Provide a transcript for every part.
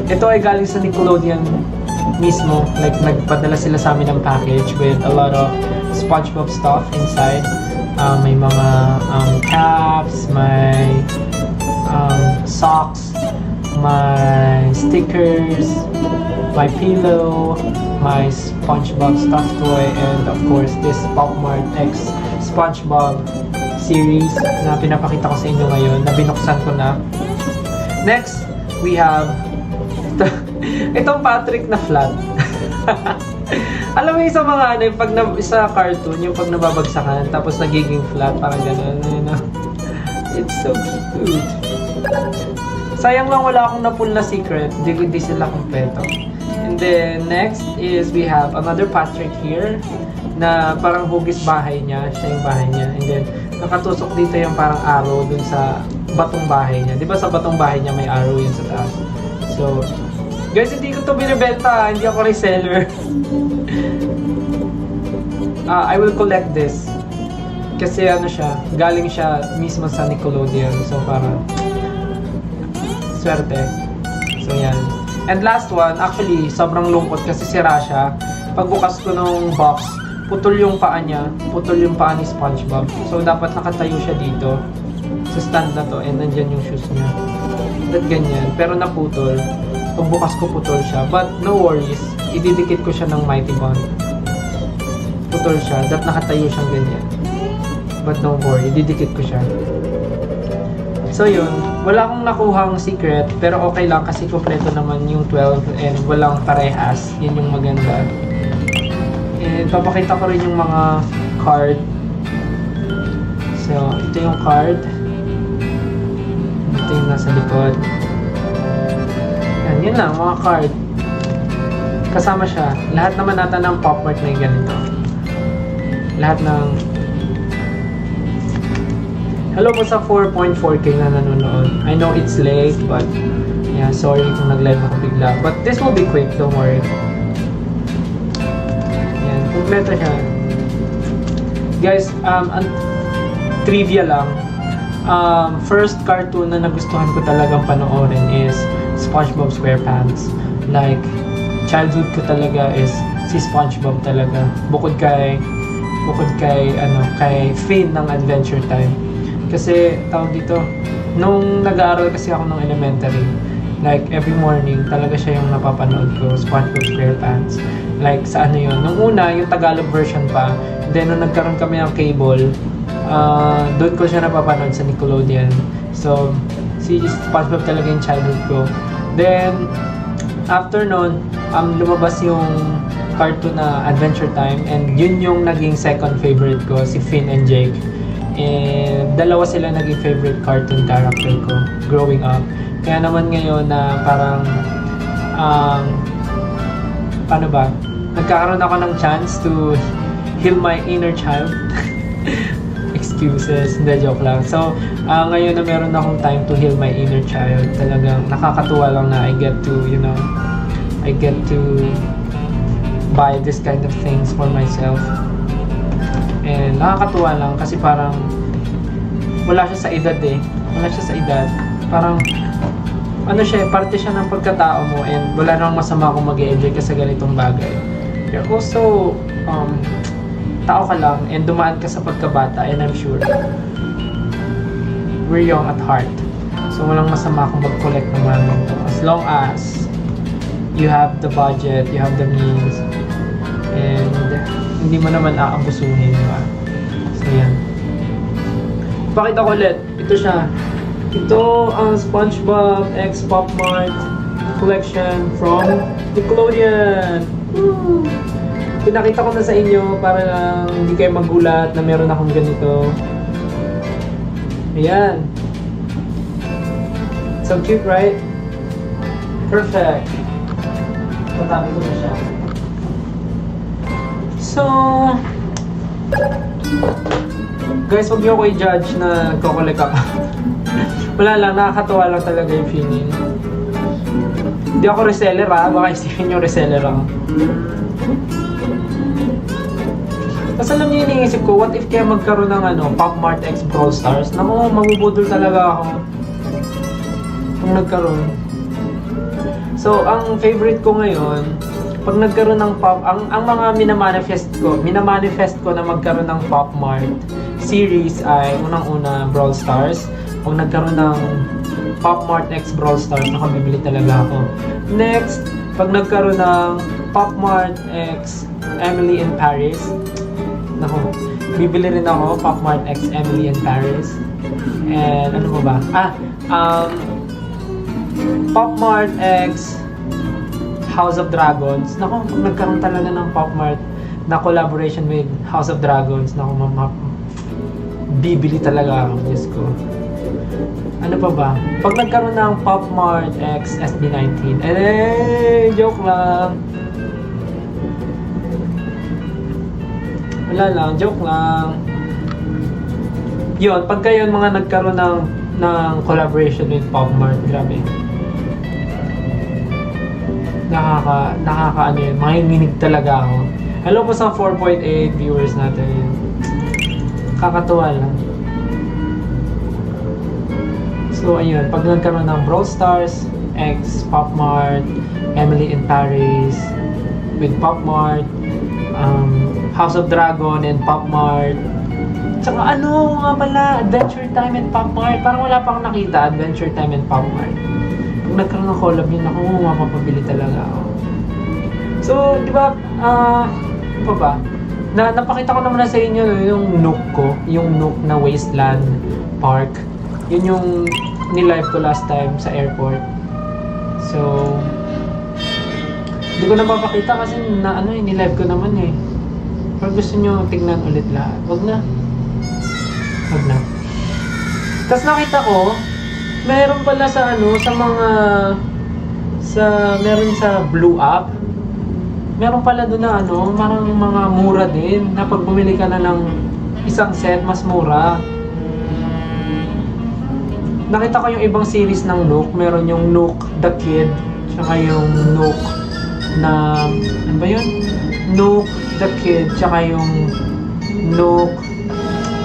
Ito ay galing sa Nickelodeon mismo. Like, nagpadala sila sa amin ng package with a lot of SpongeBob stuff inside. May mga caps, may socks, my stickers, my pillow, my SpongeBob stuffed toy, and of course this Pop Mart X SpongeBob series na pinapakita ko sa inyo ngayon na binuksan ko na. Next, we have itong Patrick na flat. Alam mo yung sa mga ano, yung pag sa cartoon, yung pag nababagsakan, tapos nagiging flat, parang gano'n. It's so cute. Sayang lang wala akong na-pull na secret. Hindi sila kompleto. And then, next is we have another Patrick here na parang hugis bahay niya. Siya yung bahay niya. And then, nakatusok dito yung parang arrow dun sa batong bahay niya. Di ba sa batong bahay niya may arrow yun sa taas? So, guys, hindi ko to binibenta. Hindi ako reseller. I will collect this. Kasi ano siya, galing siya mismo sa Nickelodeon. So, parang swerte. So, yan. And last one, actually, sobrang lungkot kasi sira siya. Pagbukas ko ng box, putol yung paa niya. Putol yung paa ni SpongeBob. So, dapat nakatayo siya dito sa stand na to. And nandyan yung shoes niya. At ganyan. Pero naputol. Pagbukas ko, putol siya. But, no worries. Ididikit ko siya ng Mighty Bond. Putol siya. Dapat nakatayo siyang ganyan. But no worry. Ididikit ko siya. So yun, wala akong nakuhang secret, pero okay lang kasi kompleto naman yung 12 and walang parehas. Yun yung maganda. And papakita ko rin yung mga card. So, ito yung card. Ito yung nasa likod. Yan, yun lang, mga card. Kasama siya. Lahat naman nata ng Pop Mart na yung ganito. Lahat ng hello po sa 4.4K na nanonood. I know it's late, but yeah, sorry kung nag-live ako bigla. But this will be quick, don't worry. Yan, kompleto siya. Guys, trivia lang. First cartoon na nagustuhan ko talagang panoorin is SpongeBob SquarePants. Like, childhood ko talaga is si SpongeBob talaga. Bukod kay Finn ng Adventure Time. Kasi, tawag dito, nung nag-aaral kasi ako ng elementary, like, every morning, talaga siya yung napapanood ko, SpongeBob SquarePants. Like, sa ano yun? Nung una, yung Tagalog version pa, then, nung nagkaroon kami ng cable, doon ko siya napapanood sa Nickelodeon. So, si SpongeBob talaga yung childhood ko. Then, after nun, lumabas yung cartoon na Adventure Time, and yun yung naging second favorite ko, si Finn and Jake. And dalawa sila naging favorite cartoon character ko growing up. Kaya naman ngayon na parang paano ba? Nagkakaroon ako ng chance to heal my inner child. Excuses, hindi, joke lang. So, ngayon na meron akong time to heal my inner child, talagang nakakatuwa lang na I get to buy this kind of things for myself. And nakakatuwa lang kasi parang wala siya sa edad eh. Wala siya sa edad. Parang ano siya, parte siya ng pagkatao mo, and wala namang masama kung mag-e-enjoy ka sa ganitong bagay. You're also tao ka lang and dumaan ka sa pagkabata, and I'm sure we're young at heart. So walang masama kung mag-collect ng mga ganito. As long as you have the budget, you have the means, and hindi mo naman aabusuhin, diba? So, yan. Pakita ko ulit. Ito siya. Ito ang SpongeBob X Pop Mart collection from Nickelodeon. Woo! Pinakita ko na sa inyo para lang hindi kayo magulat na meron akong ganito. Ayan. So cute, right? Perfect. Patabi ko na siya. So, guys, huwag niyo ko i-judge na nagko-collect ako. Wala lang, nakakatawa lang talaga yung feeling. Hindi ako reseller ha, baka isipin nyo reseller ako. Tapos alam niyo yung iniisip ko, what if kaya magkaroon ng Pop Mart X Brawl Stars? Naku, mabubudol talaga ako kung nagkaroon. So So, ang favorite ko ngayon, pag nagkaroon ng ang mga minamanifest ko na magkaroon ng Pop Mart series ay unang-una Brawl Stars. Pag nagkaroon ng Pop Mart X Brawl Stars, nakabibili talaga ako. Next, pag nagkaroon ng Pop Mart X Emily in Paris, naku, bibili rin ako Pop Mart X Emily in Paris. And ano ba? Pop Mart X House of Dragons. Naku, pag nagkaroon talaga ng Pop Mart na collaboration with House of Dragons, naku, bibili talaga ako. Diyos ko. Ano pa ba? Pag nagkaroon ng Pop Mart X SB19, joke lang. Wala lang, joke lang. Yun, pagka yun mga nagkaroon ng collaboration with Pop Mart, grabe. Nakaka ano yun, mahinginig talaga ako. Hello po sa 4.8 viewers natin. Kakatuwa lang. So ayun, pag nagkaroon ng Brawl Stars, X, Pop Mart, Emily in Paris, with Pop Mart, House of Dragon and Pop Mart, tsaka ano nga pala, Adventure Time and Pop Mart. Parang wala pang nakita, Adventure Time and Pop Mart. Pag nagkaroon ng collab yun, ako mapapabili talaga ako. So, di ba, ano ba? Napakita ko naman na sa inyo yung Nook ko, yung Nook na Wasteland Park. Yun yung nilive ko last time sa airport. So, hindi ko na mapakita kasi nilive ko naman eh. Pag gusto nyo tignan ulit lahat, wag na. Tapos nakita ko, meron pala sa meron sa Blue App. Meron pala doon na parang mga mura din na pag bumili ka na ng isang set, mas mura. Nakita ko yung ibang series ng Nook. Meron yung Nook the Kid, tsaka yung Nook na, ano ba yun? Nook the Kid, tsaka yung Nook,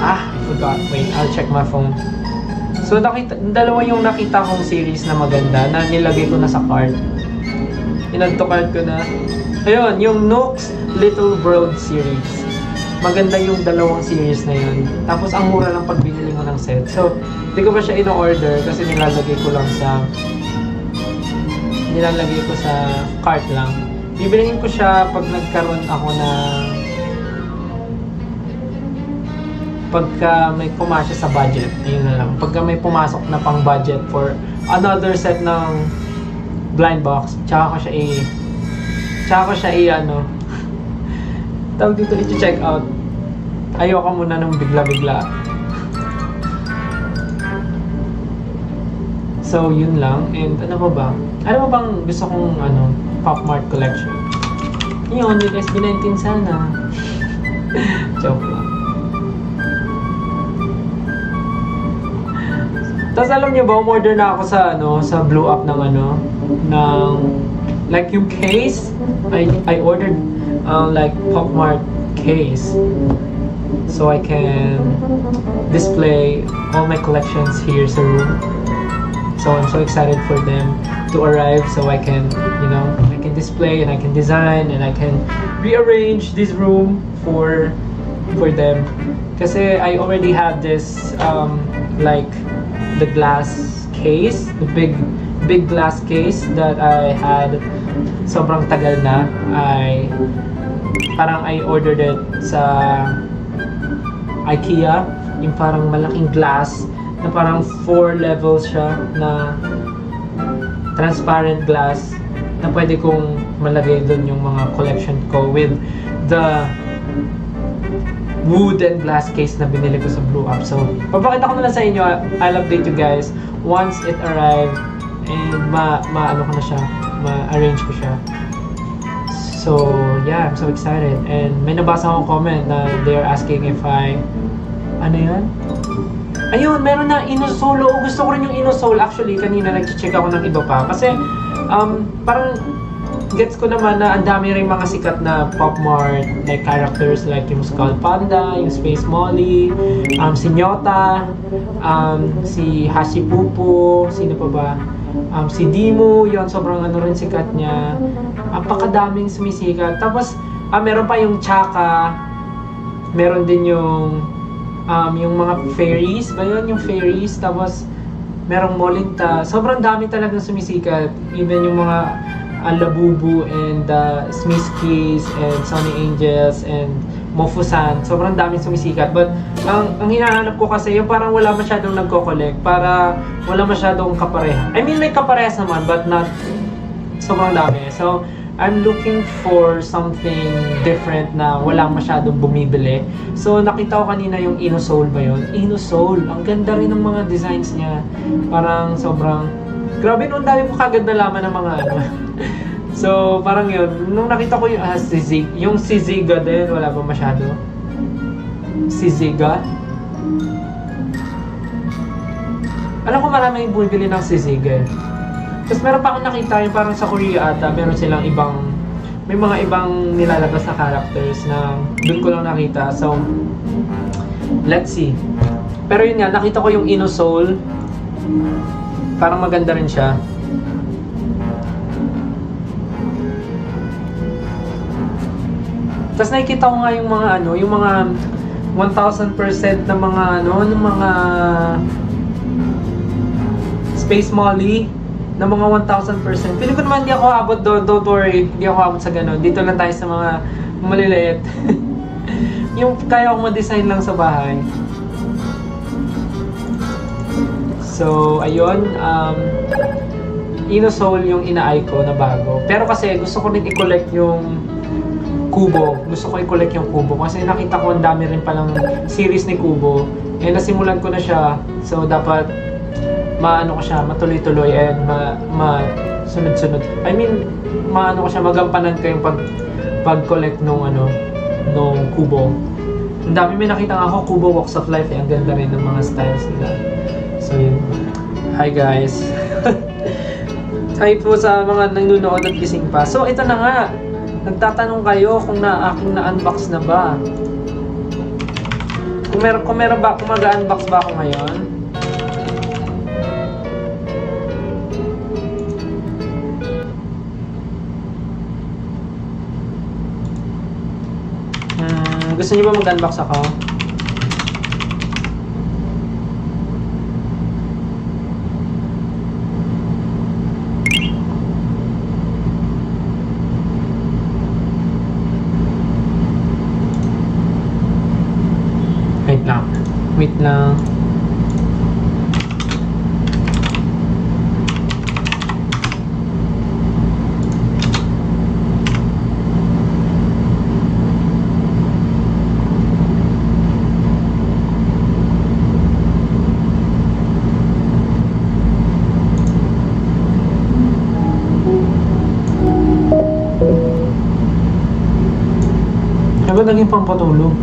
I forgot. Wait, I'll check my phone. So, dalawa yung nakita kong series na maganda na nilagay ko na sa cart. Inad to cart ko na. Ayun, yung Nook's Little World series. Maganda yung dalawang series na yun. Tapos, ang mura lang pag binili mo ng set. So, hindi ko pa siya in-order kasi nilalagay ko sa cart lang. Bibilihin ko siya pag nagkaroon ako pagka may pumasok sa budget. Ayun na lang. Pagka may pumasok na pang budget for another set ng blind box, tsaka ko siya tawag dito, i-check out. Ayoko muna nung bigla-bigla. So, yun lang. And ano pa ba? Ano ba bang gusto kong Pop Mart collection? Yun, with SB19 sana. Joke lang. Tapos alam niyo ba, umorder na ako sa Blue App ng like yung case. I ordered like Pop Mart case. So I can display all my collections here sa room. So I'm so excited for them to arrive so I can, I can display and I can design and I can rearrange this room for them. Kasi I already have this like the glass case, the big glass case that I had sobrang tagal na. I ordered it sa IKEA, yung parang malaking glass na parang 4 levels siya na transparent glass na pwede kong malagay doon yung mga collection ko with the wood and glass case na binili ko sa Blue App. So, papakita ko na lang sa inyo. I'll update you guys once it arrived and ma-arrange ko siya. So, yeah, I'm so excited. And may nabasa akong comment na they're asking if ano yun? Ayun, meron na Inosolo. Gusto ko rin yung Inosolo. Actually, kanina nag-check ako ng iba pa. Kasi, parang gets ko naman na ang dami rin mga sikat na Pop Mart like characters like yung Skull Panda, yung Space Molly, si Nyota, si Hashipupu, sino pa ba? Si Dimo, yon sobrang ano rin sikat niya. Apakadaming sumisikat. Tapos, meron pa yung Chaka. Meron din yung mga fairies. Ba yun? Yung fairies. Tapos, merong Molinta. Sobrang dami talagang sumisikat. Even yung mga Labubu and Smiskies and Sunny Angels and Mofusan. Sobrang daming sumisikat. But, ang hinahanap ko kasi yung parang wala masyadong nagko-collect. Para wala masyadong kapareha. I mean, may kaparehas naman, but not sobrang dami. So, I'm looking for something different na walang masyadong bumibili. So, nakita ko kanina yung Inosoul ba yun? Inosoul. Ang ganda rin ng mga designs niya. Parang sobrang... Grabe, nung dami ko kagad nalaman ng mga ano. So, parang yun. Nung nakita ko yung si Ziga din, wala pa masyado. Si Ziga. Alam ko marami yung bumibili ng si Ziga. Tapos meron pa akong nakita yung parang sa Korea ata, meron silang may mga ibang nilalabas na characters na doon ko lang nakita. So, let's see. Pero yun nga, nakita ko yung Inosoul. Parang maganda rin siya. Tapos nakikita ko nga yung mga 1,000% na mga ng mga Space Molly na mga 1,000%. Feeling ko naman hindi ako abot doon. Don't worry, hindi ako abot sa ganun. Dito lang tayo sa mga maliliit. Yung kaya akong ma-design lang sa bahay. So, ayun. Inosoul yung ina-eye ko na bago. Pero kasi gusto ko rin i-collect yung Kubo. Gusto ko i-collect yung Kubo. Kasi nakita ko ang dami rin palang series ni Kubo. Eh, nasimulan ko na siya. So, dapat ko siya, matuloy-tuloy and sunod-sunod. I mean, ko siya, magampanan ko yung pag-collect nung Kubo. Ang dami may nakita nga ako, Kubo Walks of Life. Ang ganda rin ng mga styles nila. So, yun. Hi guys. Hi po sa mga nanonood at gising pa. So, ito na nga. Nagtatanong kayo kung aking na-unbox na ba. Kung mag-unbox ba ako ngayon? Gusto niyo ba mag-unbox ako? Wait lang. Ano ba naging pampatulog?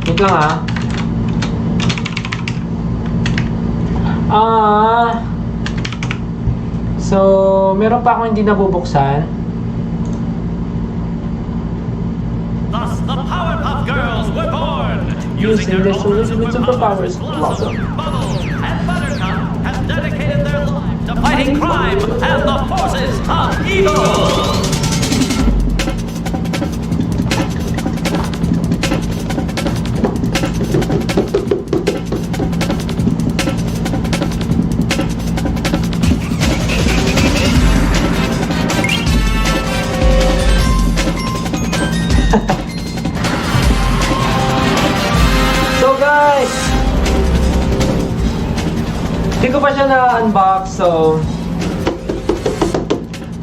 Wait lang so, meron pa akong hindi nabubuksan. Thus, the Powerpuff Girls were born! Using their superpowers. Blossom, Bubbles, and Buttercup have dedicated their lives to fighting crime and the forces of evil! So guys, hindi ko pa siya na-unbox, so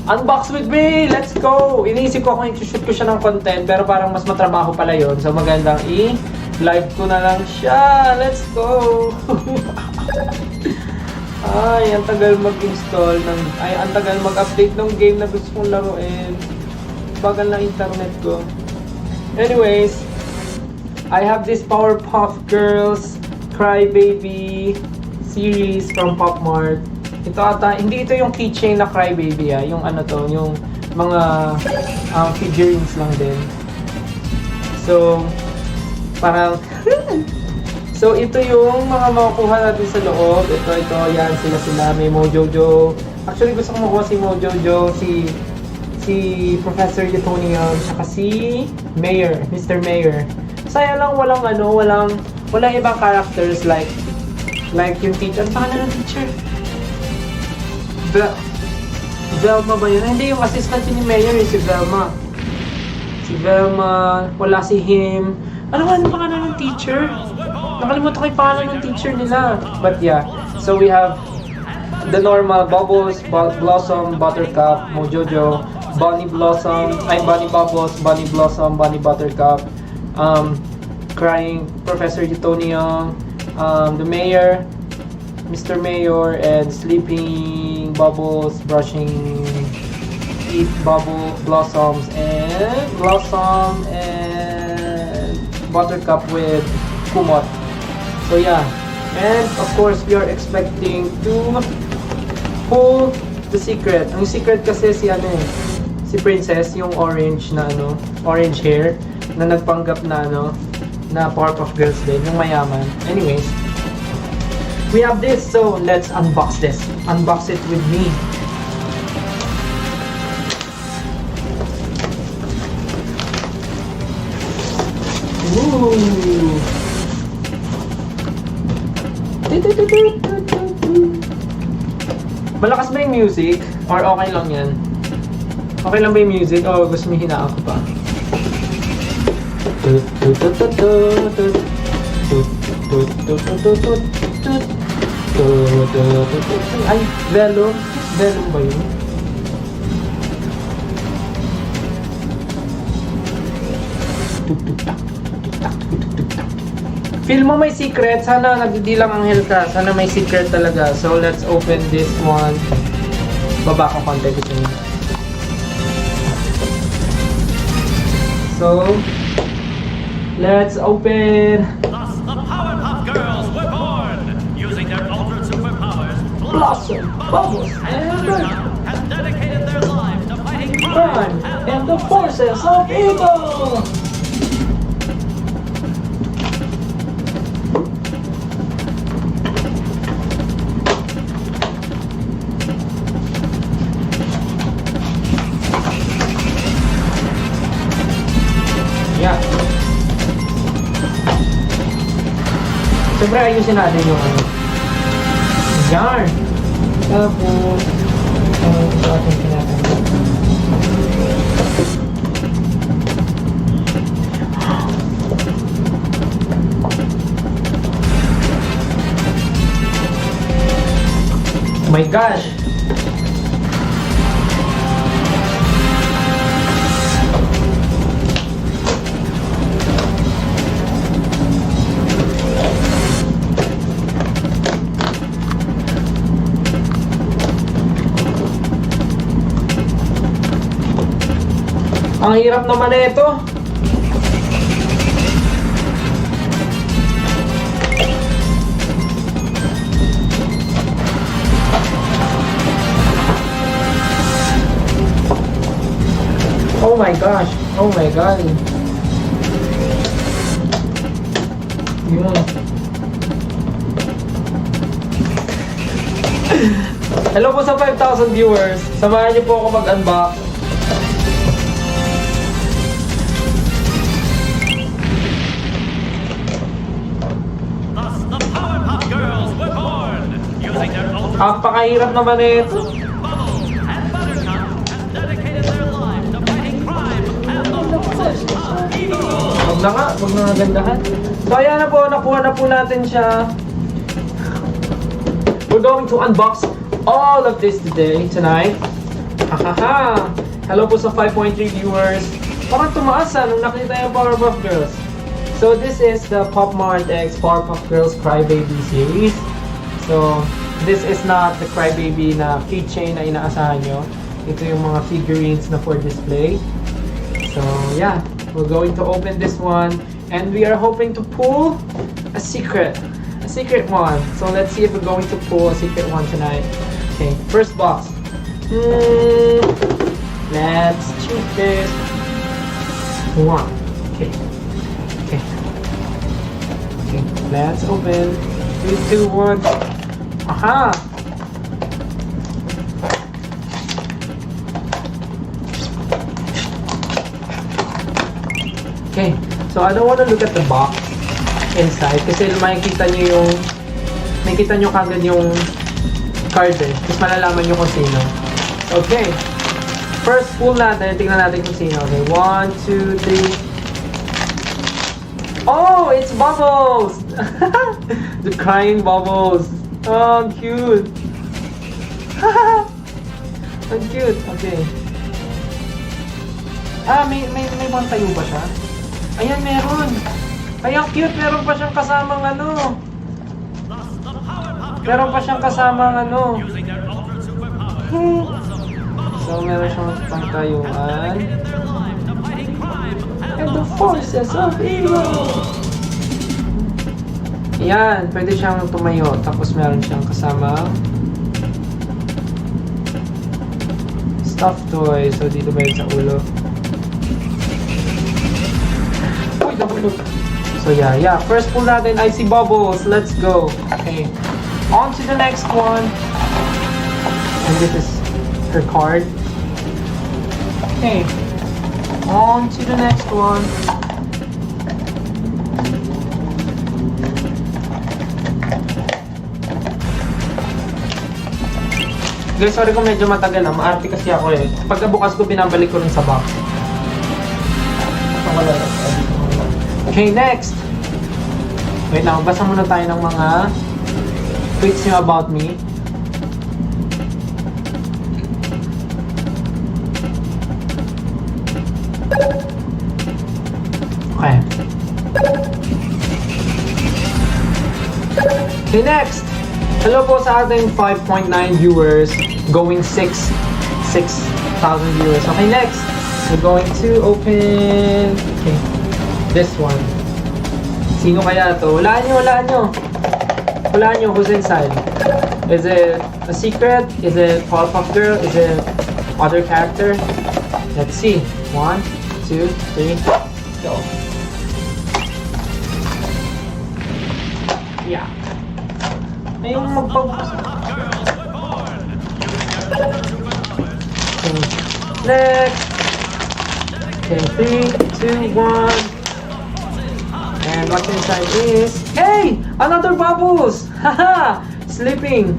unbox with me! Let's go! Iniisip ko kung i-shoot ko siya ng content, pero parang mas matrabaho pala yun, so magandang i-live ko na lang siya. Let's go! Ay, ang tagal mag-install ang tagal mag-update ng game na gusto kong laruin. Bagal na internet ko. Anyways, I have this Powerpuff Girls Crybaby series from Pop Mart. Ito ata, hindi ito yung keychain na Crybaby yung yung mga figurines lang din. So, parang So, ito yung mga makukuha natin sa loob. Ito, yan, sila. May Mojojo. Actually, gusto ko makuha si Mojojo, si Professor Utonium, saka si Mayor, Mr. Mayor. Saya lang walang ibang characters like yung teacher. Ang pangalan ng teacher? Velma ba yun? Hindi, yung assistant ni Mayor si Velma. Wala si him. Ano pangalan ng teacher? Nakalimutan ko yung pangalan ng teacher nila. But yeah, so we have the normal Bubbles, Blossom, Buttercup, Mojojo, Bunny Bubbles, Bunny Blossom, Bunny Buttercup, Crying Professor Utonium, the Mayor, Mr. Mayor, and Sleeping Bubbles, Brushing Teeth, Blossoms, and Buttercup with Kumot. So yeah, and of course we are expecting to pull the secret. Ang secret kasi si Princess, yung orange hair na nagpanggap na na Powerpuff Girls din, yung mayaman. Anyways, we have this, so let's unbox this. Unbox it with me. Ooh. Malakas ba yung music? Or okay lang yan? Okay lang ba yung music? O gusto mo hinaan ko pa? Ay, Velum? Velum ba yun? Feel mo may secret. Sana nagdidilang anghel ka. Sana may secret talaga. So, let's open this one. Baba ko konti gusto niyo. So, let's open. Thus, the Powerpuff Girls were born. Using their ultra superpowers, Blossom, Bubbles, and Buttercup have dedicated their lives to fighting crime and the forces of evil. Yeah. Siyempre ayusin natin yung yarn. Tapos, ito ating tinatanggal. Oh my gosh! Ang hirap naman na ito. Oh my gosh. Oh my god. Yun. Hello po sa 5,000 viewers. Samahan niyo po ako mag-unbox. Apakahirap naman ito. Bubbles and Buttercup have dedicated their lives to fighting crime and the forces of evil. Huwag na nagandahan. So ayan na po, nakuha na po natin siya. We're going to unbox all of this tonight. Hahaha! Hello po sa 5.3 viewers. Parang tumaas nung nakita yung Powerpuff Girls. So this is the Pop Mart X Powerpuff Girls Crybaby series. So this is not the Crybaby na keychain na inaasahan nyo. Ito yung mga figurines na for display. So yeah, we're going to open this one. And we are hoping to pull a secret one. So let's see if we're going to pull a secret one tonight. Okay, first box. Let's choose this one. Okay. Okay, let's open. 3, 2, 1. Aha! Okay, so I don't want to look at the box inside kasi makikita nyo kagad yung card eh. Tapos malalaman nyo kung sino. Okay, first pull natin, tingnan natin kung sino. Okay, 1, 2, 3. Oh, it's Bubbles! The crying Bubbles. Oh, cute. Ang cute. Okay. May bang tayo ba siya? Ayan, meron. Ay, ang cute. Meron pa siyang kasamang ano. Meron pa siyang kasamang ano. So, meron siyang pangtayuan. And the forces of evil. Ayan, pwede siyang tumayo. Tapos meron siyang kasamang stuffed toy. So, dito ba yun sa ulo? So yeah. First pull natin, I see Bubbles. Let's go. Okay. On to the next one. And this is her card. Okay. On to the next one. Guys, sorry kung medyo matagal na. Maarte kasi ako eh. Pagkabukas ko, binabalik ko rin sa box. Okay, next! Wait lang, basa muna tayo ng mga tweets nyo about me. Okay. Okay, next! Hello po sa ating 5.9 viewers, going 6,000 viewers. Okay, next! We're going to open... Okay. This one. Sino kaya to? Walaan nyo. Who's inside? Is it a secret? Is it Powerpuff Girl? Is it other character? Let's see. 1, 2, 3, go. Yeah. Ayun magpag... Okay. Next. Okay, 3, 2, 1. And what's inside is... Hey! Another Bubbles! Haha! Sleeping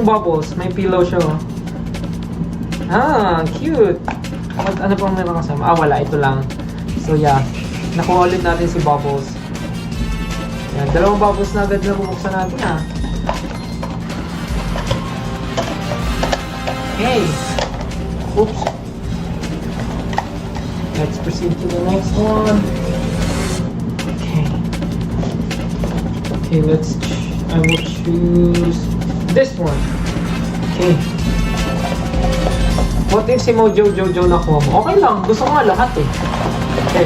Bubbles. May pillow siya. Cute! Ano pang meron kasama? Wala. Ito lang. So yeah. Nakuha ulit natin si Bubbles. Yan. 2 Bubbles na agad na bubuksan natin Hey! Oops! Let's proceed to the next one. Okay, I will choose this one. Okay. What if si Mojo Jojo nakuha mo? Okay lang, gusto ko nga lahat eh. Okay.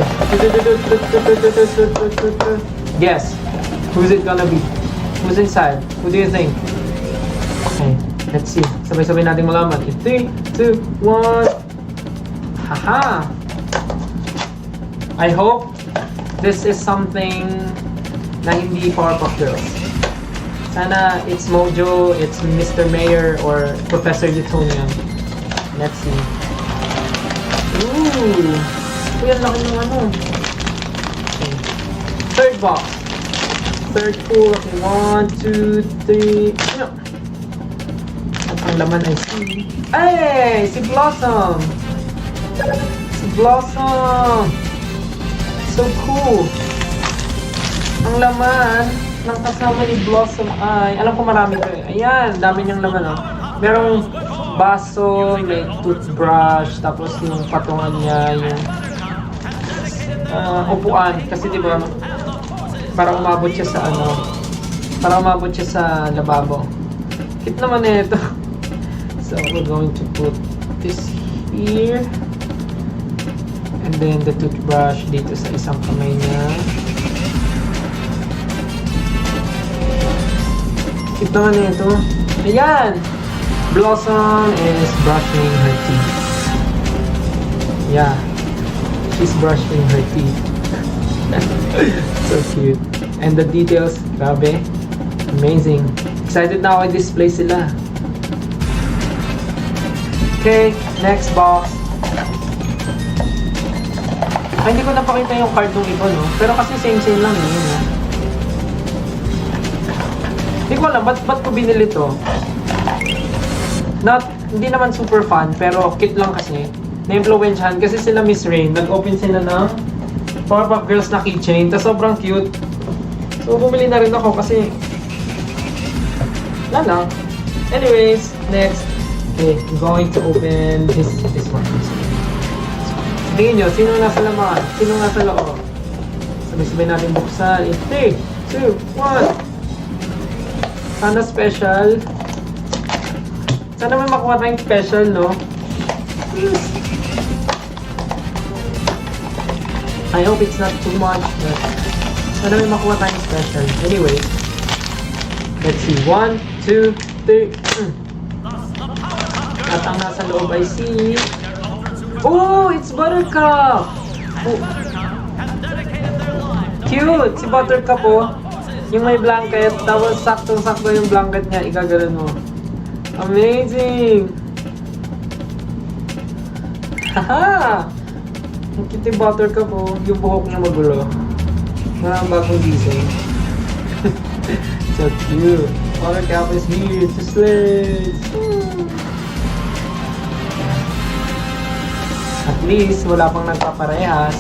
Guess. Who's it gonna be? Who's inside? Who do you think? Okay, let's see. Sabay-sabay natin malaman. 3, 2, 1. Haha! I hope this is something na hindi Powerpuff Girls. Sana it's Mojo, it's Mr. Mayor, or Professor Utonium. Let's see. Ooh! Uy, ang laki ng ano. Okay. Third box. Third pull. Okay, 1, 2, 3. No. At ang laman ay si... Ay! Si Blossom! Si Blossom! So cool! Ang laman ng kasama ni Blossom ay, alam ko marami to eh. Ayan, dami niyang laman Merong baso, may toothbrush, tapos yung patungan niya, yung upuan. Kasi diba, parang umabot siya sa lababo. Cute naman ito. So, we're going to put this here. And then the toothbrush dito sa isang kamay niya. Ito na ito. Ayan! Blossom is brushing her teeth. Yeah. She's brushing her teeth. So cute. And the details, grabe. Amazing. Excited na ako i-display sila. Okay, next box. Ay, hindi ko napakita yung card ng iba, no? Pero kasi same lang yun, no? Hindi ko alam, ba't ko binili to? Hindi naman super fun, pero cute lang kasi. Na-influensyahan kasi sila Miss Rain. Nag-open sila ng Powerpuff Girls na keychain. Tapos sobrang cute. So, bumili na rin ako kasi wala lang. Anyways, next. Okay, I'm going to open this one. Tingin nyo, sino nasa laman? Sino nasa loob? Sabay-sabay natin buksan. In 3, 2, 1. Sana special. Sana may makuha tayong special, no? I hope it's not too much, but sana may makuha tayong special. Anyway, let's see. 1, 2, 3. At ang nasa loob ay si... Oh, it's Buttercup! Oh. Cute! Si Buttercup, oh. Yung may blanket, tapos saktong-sakto yung blanket niya, igagalan mo. Amazing! Haha! Ang cute yung Buttercup, oh. Yung buhok niya magulo. Parang bagong gising. So cute! Buttercup is here to slay! At least, wala pang nagpaparehas.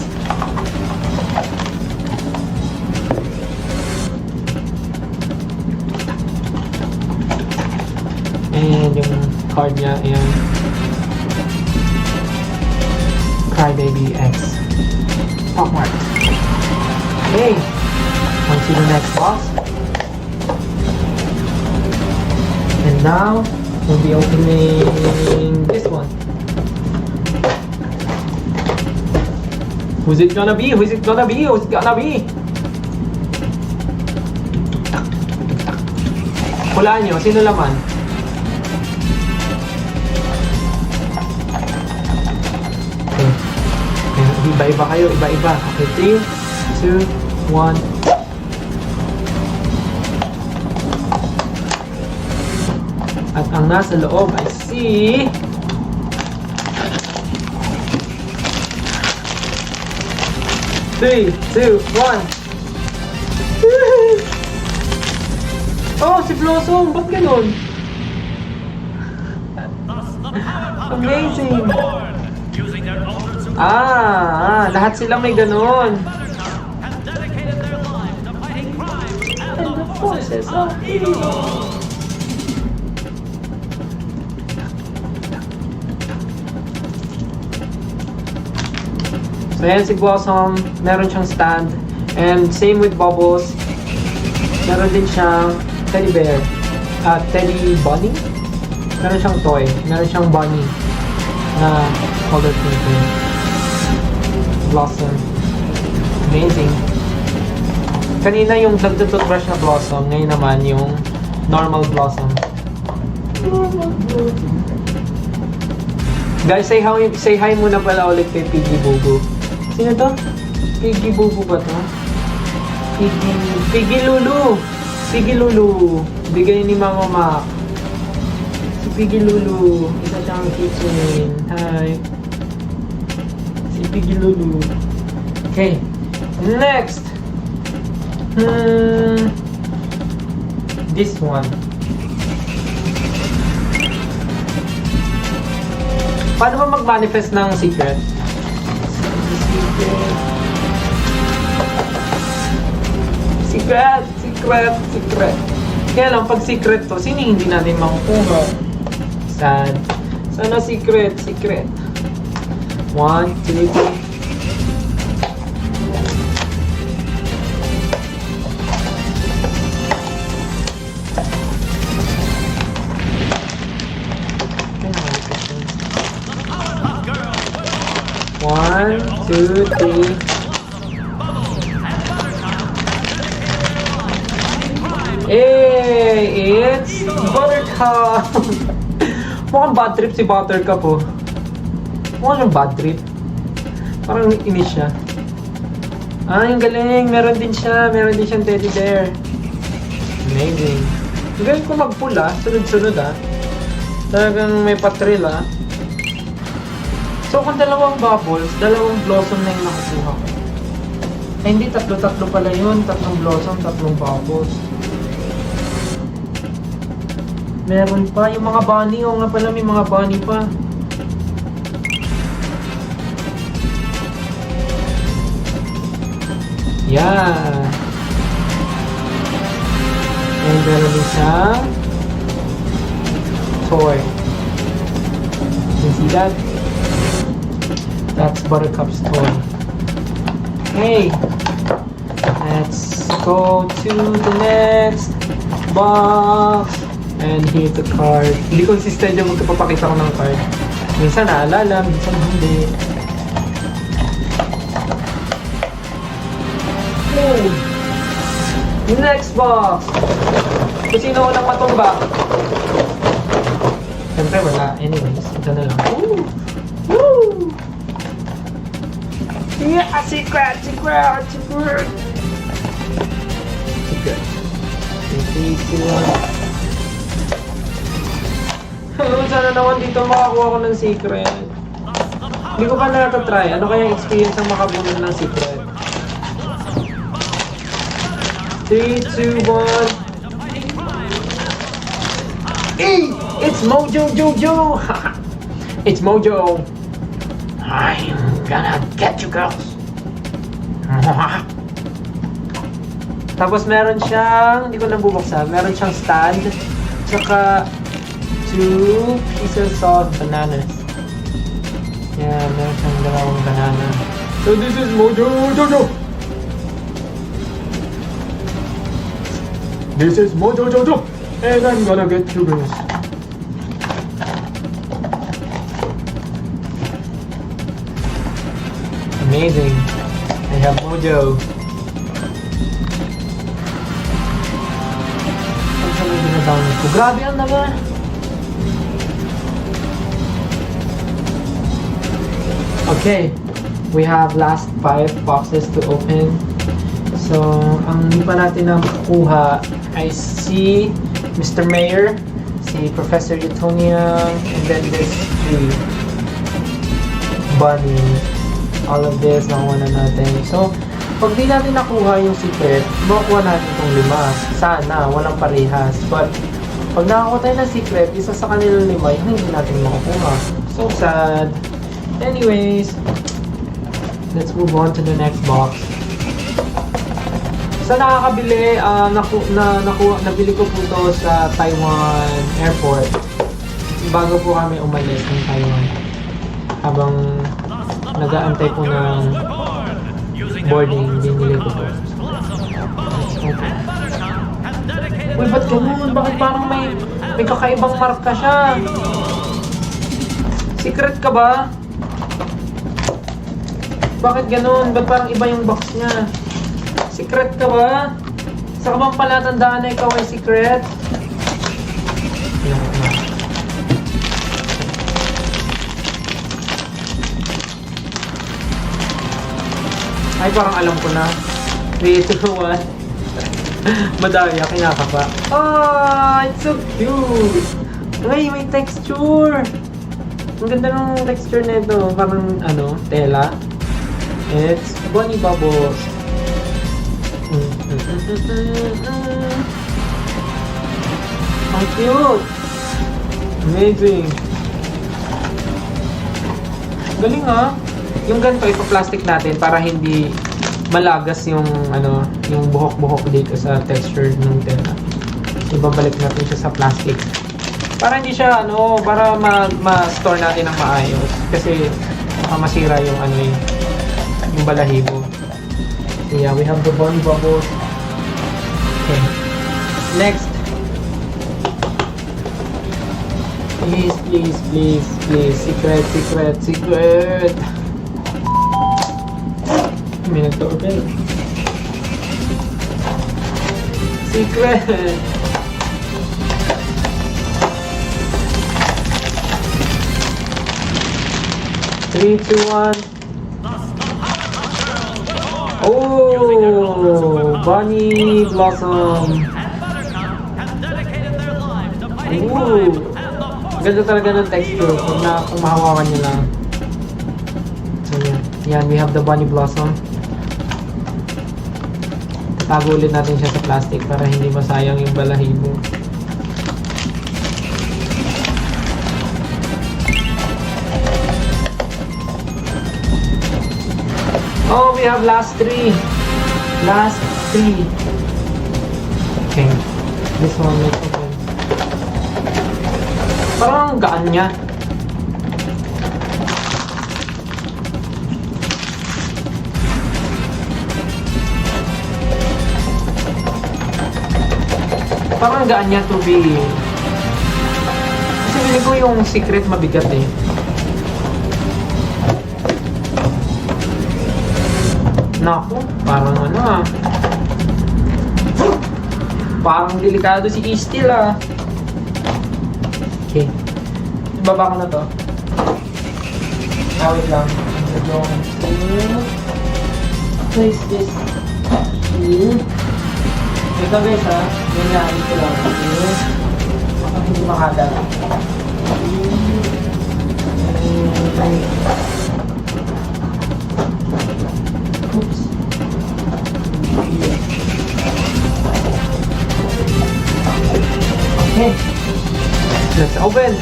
And yung card niya, ayan. Crybaby X. Hawkmark. Okay. On to the next box. And now, we'll be opening this one. Who's it gonna be? Who's it gonna be? Who's it gonna be? Hulaan nyo, sino laman? Okay. Iba-iba kayo, iba-iba. Okay, 3, 2, 1. At ang nasa loob ay si... Three, two, one. Oh, si Blossom! Ba't ganun? Amazing! Lahat sila may ganun. And the forces of evil. So ayan si Blossom, meron siyang stand. And same with Bubbles, meron din siyang teddy bear. Teddy bunny? Meron siyang toy. Meron siyang bunny na color pink. Blossom. Amazing. Kanina yung nagtututbrush na Blossom, ngayon naman yung normal Blossom. Guys, say hi muna pala ulit kay Piggy Bubu. Sino to? Piggy Bubu ba to? Piggy Lulu! Piggy Lulu! Bigay ni Mama Mac. Si Piggy Lulu. Isa siyang kitchen. Hi. Si Piggy Lulu. Okay. Next! This one. Paano ba mag-manifest ng secret? Secret! Kaya lang, pag secret to, sino hindi natin makukuha? Sad. Sana secret. 1, 2, 3. One, two, three. Hey, it's Buttercup! Mukhang bad trip si Buttercup, oh. Mukhang siyang bad trip. Parang inis siya. Ah, yung galing. Meron din siya. Meron din siyang teddy bear. Amazing. Ang galing ko magpula. Sunod-sunod ah. Talagang may patril ah. So kung dalawang bubbles, dalawang blossom na yung nakukuha ko. Ay hindi, tatlo-tatlo pala yun. Tatlong blossom, tatlong bubbles. Meron pa. Yung mga bunny. O nga pala, may mga bunny pa. Yeah. And meron din siyang toy. You see that? That's Buttercup's toy. Okay. Let's go to the next box. And here's the card. Hindi consistent yung magpapakita ko ng card. Minsan naalala, minsan hindi. Okay. Next box. Kung sino unang matumba? Siyempre wala. Anyways, ito na lang. Woo! Woo! Yeah! Secret! Secret! Secret! Secret. 3, 2, 1. Sana naman dito makakuha ko ng secret. Hindi ko pa natatry. Ano kaya yung experience ang makabunod ng secret? 3, 2, 1. Hey! It's Mojo Jojo! It's Mojo! I'm gonna get you girls! Tapos meron siyang, hindi ko nabubuksan, meron siyang stand, tsaka 2 pieces of bananas. Yeah, meron siyang dalawang banana. So this is Mojo Jojo! This is Mojo Jojo! And I'm gonna get you girls. Amazing. I have Mojo. Ang sabi download ko. Grabe ang naman. Okay. We have last 5 boxes to open. So, ang hindi pa natin nakukuha ay si Mr. Mayor, si Professor Utonium, and then this 3 Bunny. All of this, nakuha na natin. So, pag di natin nakuha yung secret, makukuha natin itong 5. Sana, walang parehas. But, pag nakakuha tayo ng secret, isa sa kanilang 5, yung hindi natin makukuha. So sad. Anyways, let's move on to the next box. Sa nakakabili, nabili ko po ito sa Taiwan Airport bago po kami umalis ng Taiwan. Habang nag-aantay po ng boarding, binili ko po. Okay. Uy, ba't ganun? Bakit parang may kakaibang marka siya? Secret ka ba? Bakit ganun? Ba't parang iba yung box niya? Secret ka ba? Sa ka bang palatandaan na ikaw ay secret? Ay, parang alam ko na. 3, 2, 1. Madaya, kinakapa. Oh, it's so cute! Ay, may texture! Ang ganda ng texture nito. Parang, tela. It's Bunny Bubbles. Ang cute! Amazing! Galing ah! Yung ganito, ipa-plastic natin para hindi malagas yung yung buhok-buhok dito sa texture ng tela. Ibabalik natin siya sa plastic. Para hindi siya para ma-store natin ng maayos kasi baka masira yung yung balahibo. So yeah, we have the Bunny Bubbles. Okay. Next. Please, please, please, please. Secret, secret, secret. May nag-doorbell. Secret. Three, 2, 1. Oh, Bunny Blossom. and Buttercup have dedicated their lives to fighting Ooh. crime and the forces. Ganda talaga ng texture kung mahawakan nyo lang. So yan. Yan, we have the Bunny Blossom. Tago ulit natin siya sa plastic para hindi masayang yung balahibo. Oh, we have last three. Last three. Okay. This one, let's open. Parang ang gaan niya. Parang ang gaan niya to be. Kasi hindi ko yung secret mabigat eh. Naku, parang ano ah. Parang delikado si Eastil ah. Okay. Ibaba ko na to. Wait lang. What is this? Ito guys ha. Ganyan. Ito lang. Baka hindi makada. Oops. Okay. Let's open.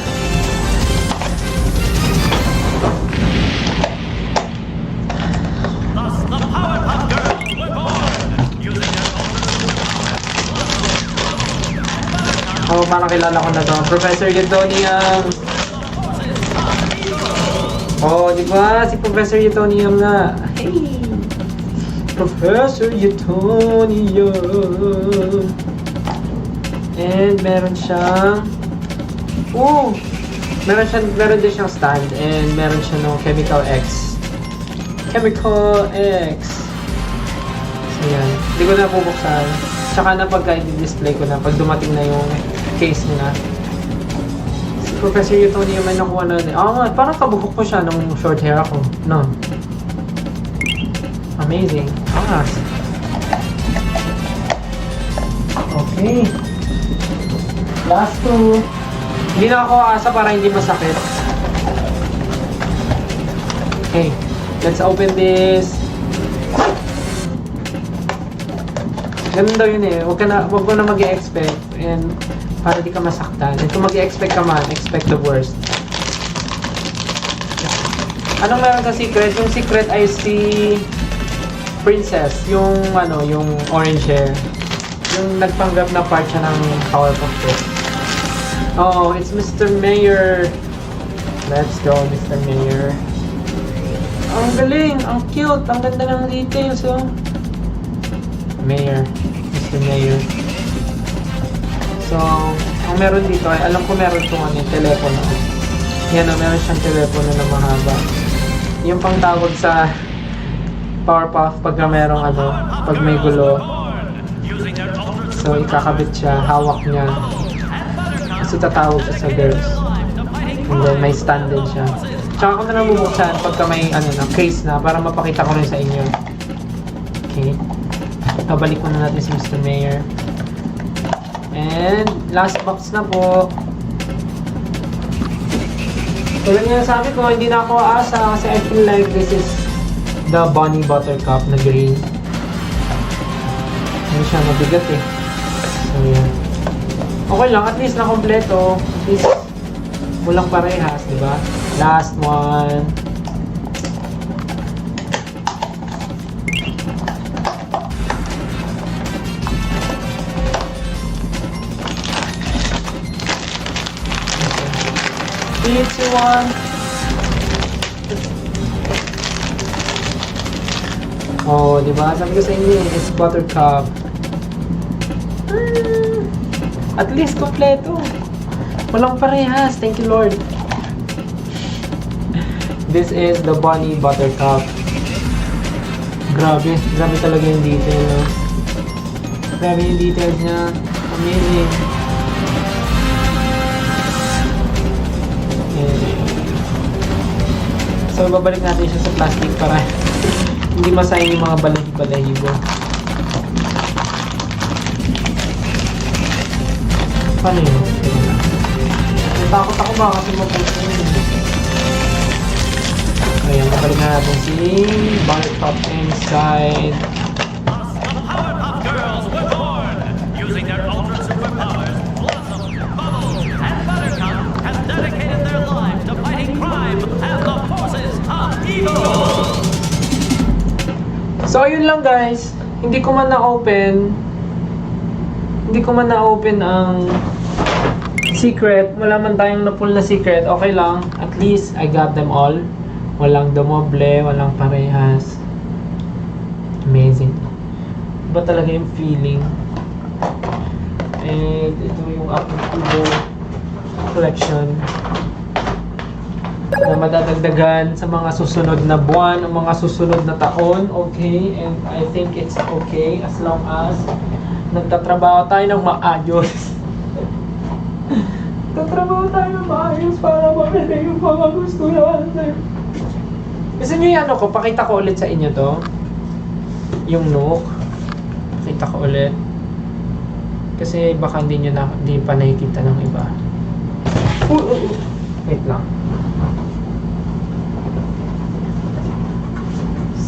Thus, the Powerpuff Girls were born using their Oh, parang kilala ko na to. Professor Utonium. Oh, di ba? Si Professor Utonium nga. Hey! Professor Utonium. And meron siyang... Oh! Meron din siyang stand. And meron siya ng Chemical X. Chemical X. So yan. Hindi ko na bubuksan. Tsaka na pagka i-display ko na. Pag dumating na yung case nila. Si Professor Utonium may nakuha na din. Oo nga, parang kabuhok ko siya nung short hair ako. No? Amazing. Angas. Okay. Last two. Hindi na ako aasa para hindi masakit. Okay. Let's open this. Ganun daw yun eh. Huwag mo na mag-i-expect. And para di ka masaktan. And kung mag-i-expect ka man, expect the worst. Anong meron sa secret? Yung secret ay si Princess. Yung ano, yung orange hair. Yung nagpanggap na part siya ng Powerpuff Girls. Oh, it's Mr. Mayor. Let's go, Mr. Mayor. Ang galing, ang cute, ang ganda ng details, oh. Mayor, Mr. Mayor. So, ang meron dito ay, alam ko meron itong ano, telepono. Yan o, meron siyang telepono na mahaba. Yung pang tawag sa Powerpuff pagka merong ano, pag may gulo. So, ikakabit siya, hawak niya. Kasi tatawag siya sa girls. And then, may stand din siya. Tsaka ko na lang bubuksan pagka may ano na, case na para mapakita ko rin sa inyo. Okay. Babalik muna natin si Mr. Mayor. And last box na po. Tulad nga sabi ko, hindi na ako aasa kasi I feel like this is the Bunny Buttercup na green. Hindi siya mabigat eh. So yan. Okay lang, at least na kompleto. At least walang parehas, di ba? Last one. Each one. Oh, di ba? Sabi ko sa inyo, it's Buttercup. At least kompleto. Walang parehas. Thank you, Lord. This is the Bunny Buttercup. Grabe. Grabe talaga yung detail, no? Grabe yung details niya. Amazing. So, babalik natin siya sa plastic para Hindi masayang yung mga balahibo. Paano yun? Natakot ako ba kasi maputo yun. Ayan, mabalik na natin si Buttercup inside. The Powerpuff Girls were born. Using their ultra superpowers, Blossom, Bubbles, and Buttercup have dedicated their lives to fighting crime and the forces of evil. So, ayun lang guys. Hindi ko man na-open ang secret. Wala man tayong na-pull na secret. Okay lang. At least, I got them all. Walang dumoble, walang parehas. Amazing. Iba talaga yung feeling. And ito yung aking Kubo collection na madadagdagan sa mga susunod na buwan o mga susunod na taon. Okay, and I think it's okay as long as nagtatrabaho tayo ng maayos. Nagtatrabaho tayo ng maayos para mabili yung mga gusto natin. Gusto nyo yung ano ko? Pakita ko ulit sa inyo to. Yung Nook. Pakita ko ulit. Kasi baka hindi pa nakikita ng iba. Wait lang.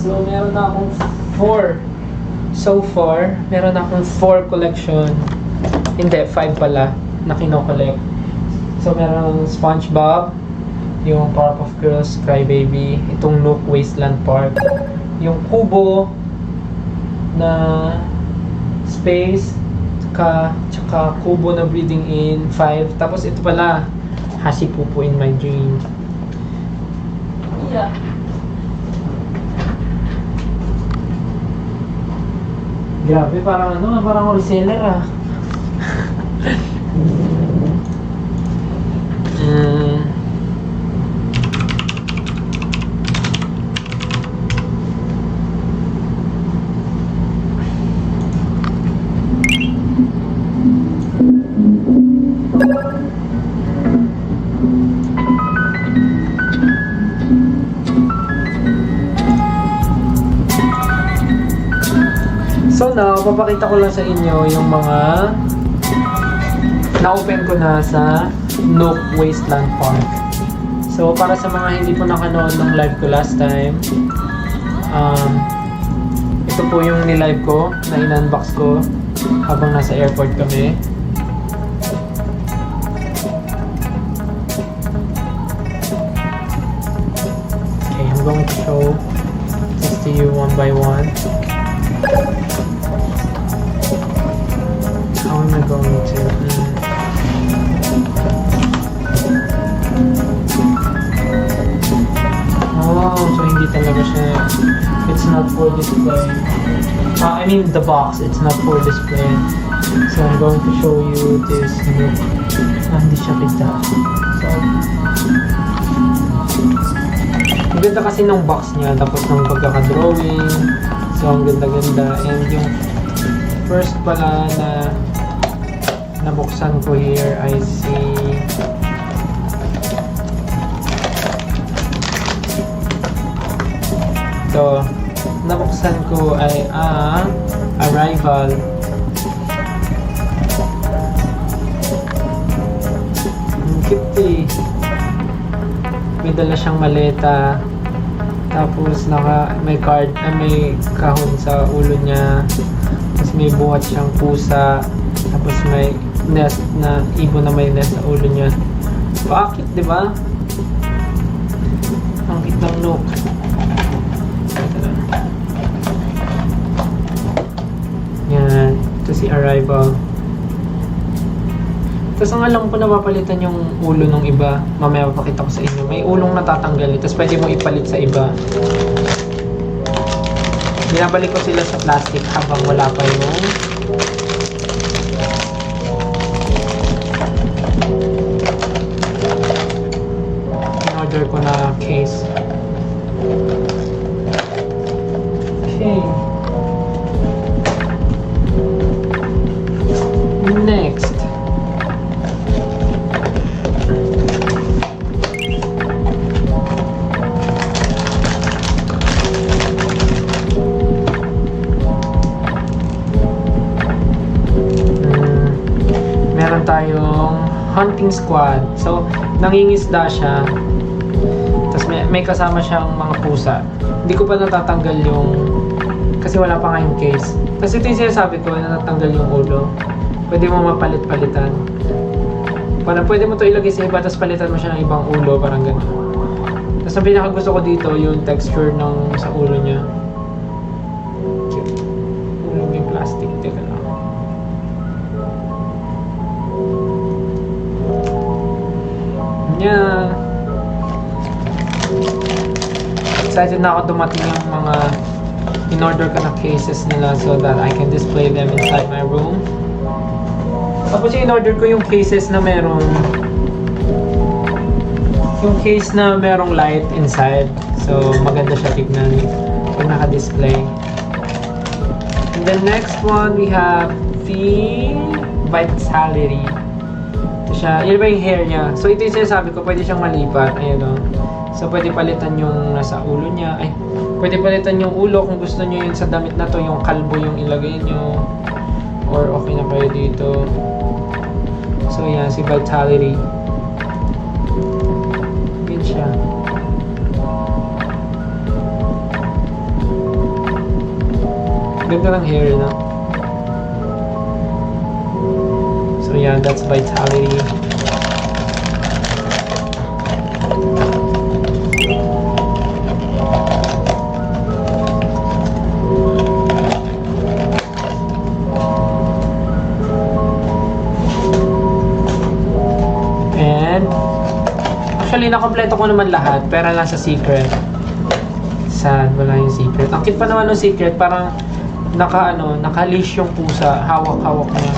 So, meron na akong 4. So far, meron na akong 4 collection. Hindi, 5 pala na kino-collect. So, meron SpongeBob, yung Powerpuff Girls, Crybaby, itong Nook Wasteland Park, yung Kubo na Space, tsaka Kubo na Breathing In, 5. Tapos ito pala, Hasipupu in My Dream. Yeah. Grabe, parang reseller ah. So now, papakita ko lang sa inyo yung mga na-open ko na sa Nook Wasteland Park. So, para sa mga hindi po nakanood ng live ko last time, ito po yung nilive ko, na in-unbox ko habang nasa airport kami. Okay, I'm going to show this to you one by one. How am I going to... Oh, so hindi talaga siya... It's not for display. I mean the box, it's not for display. So I'm going to show you this Nook. Hindi siya kita. So... Ang ganda kasi ng box niya, tapos ng pagkaka-drawing. So ang ganda-ganda. And yung first pala na nabuksan ko here, I see ito, nabuksan ko ay Arrival. Ang cute eh. May dala siyang maleta, tapos may card, may kahon sa ulo niya, tapos may buhat siyang pusa, tapos may nest na ibon na may nest sa ulo niya. Pakit, di ba? Ang cute ng Nook. Yan, ito si Arrival. Tapos ang alam ko, napapalitan yung ulo ng iba. Mamaya papakita ko sa inyo. May ulong natatanggal. Tapos pwede mo ipalit sa iba. Binabalik ko sila sa plastic habang wala pa yung in-order ko na case. Okay. Next. hunting squad. So, nangingisda siya. Tapos may kasama siyang mga pusa. Hindi ko pa natatanggal yung... Kasi wala pa nga yung case. Tapos ito yung sinasabi ko na natanggal yung ulo. Pwede mo mapalit-palitan. Parang pwede mo to ilagay sa iba, tapos palitan mo siya ng ibang ulo, parang gano'n. Tapos ang pinaka gusto ko dito, yung texture ng sa ulo niya. Cute. Ulo may plastic. Teka lang. Yan. Excited na ako dumating yung mga in-order ko na cases nila so that I can display them inside my room. Tapos yung in-order ko yung cases na merong case na merong light inside. So maganda siya tignan pag naka-display. And then next one we have the Vitality. Ito siya, yun ba yung hair niya? So ito yung sinasabi ko, pwede siyang malipat. Ayun o. So pwede palitan yung nasa ulo niya. Ay, pwede palitan yung ulo kung gusto niyo yun sa damit na to, yung kalbo yung ilagay niyo. Or okay na kayo dito. So yan, si Vitality. Yan siya. Ganda ng hair na. So yeah, that's Vitality. Actually, nakompleto ko naman lahat, pero nasa secret. Sad, wala yung secret. Ang cute pa naman ng secret, parang naka-leash yung pusa. Hawak-hawak niya.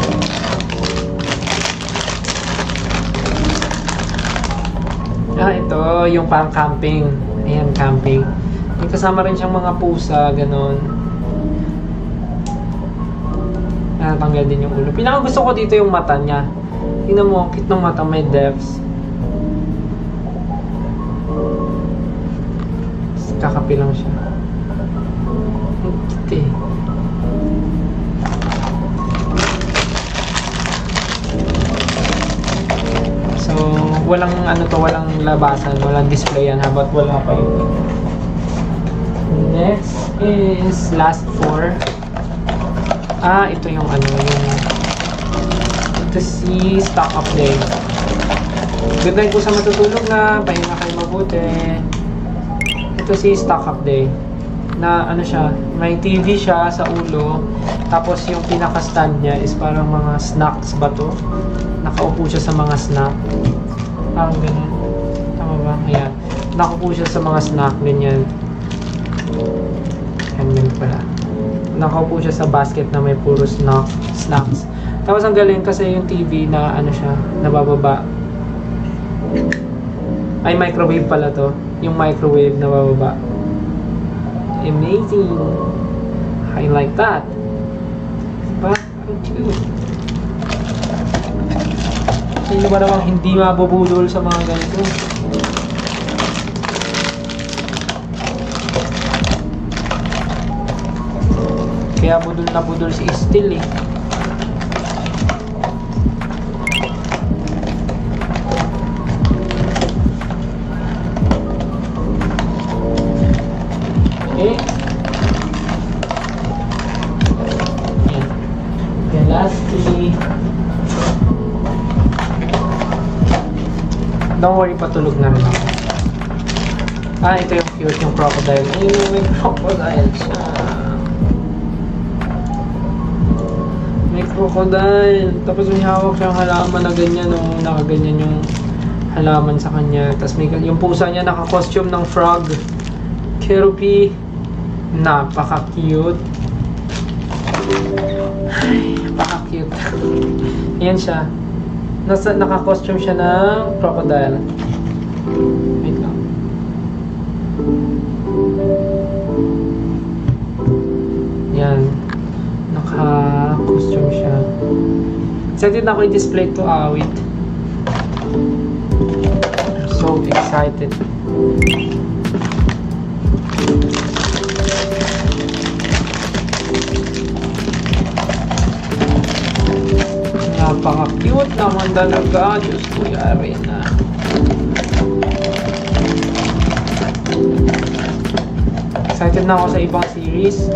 Ito, yung parang camping. Ayan, camping. May kasama rin siyang mga pusa, ganon. Natanggal din yung ulo. Pinaka gusto ko dito yung mata niya. Tingnan mo, cute ng mata, may depths. Kakapi lang siya. Cute eh. So, walang walang labasan, walang display yan habang wala pa yun. Next is last 4. Ito yung ito si Stock Update. Ganda ko sa matutulog na, pahinga kayo mabuti. Ito si Stock Update na siya, may TV siya sa ulo, tapos yung pinaka-stand niya is parang mga snacks ba to? Nakaupo siya sa mga snack. Parang ganun. Tama ba? Ayan. Nakaupo siya sa mga snack, ganyan. Ganyan pala. Nakaupo siya sa basket na may puro snacks. Tapos ang galing kasi yung TV na siya, nabababa. Ay, microwave pala to. Yung microwave na bababa. Amazing! I like that. Diba? Ang cute. Sino ba namang hindi mabubudol sa mga ganito? Kaya budol na budol si Steel eh. Okay. Yan. Then lastly, don't worry, patulog na rin ako. Ito yung cute, yung crocodile. Ayun, may crocodile siya. May crocodile. Tapos may hawak siyang halaman na ganyan, nakaganyan yung halaman sa kanya. Tapos may, yung pusa niya naka-costume ng frog. Kerupi. Napaka-cute. Ay, napaka-cute. Ayan siya. Naka-costume siya ng crocodile. Wait lang. Yan. Naka-costume siya. Excited na ako i-display to awit. I'm so excited. Napaka-cute naman talaga. Diyos ko, yari na. Excited na ako sa ibang series.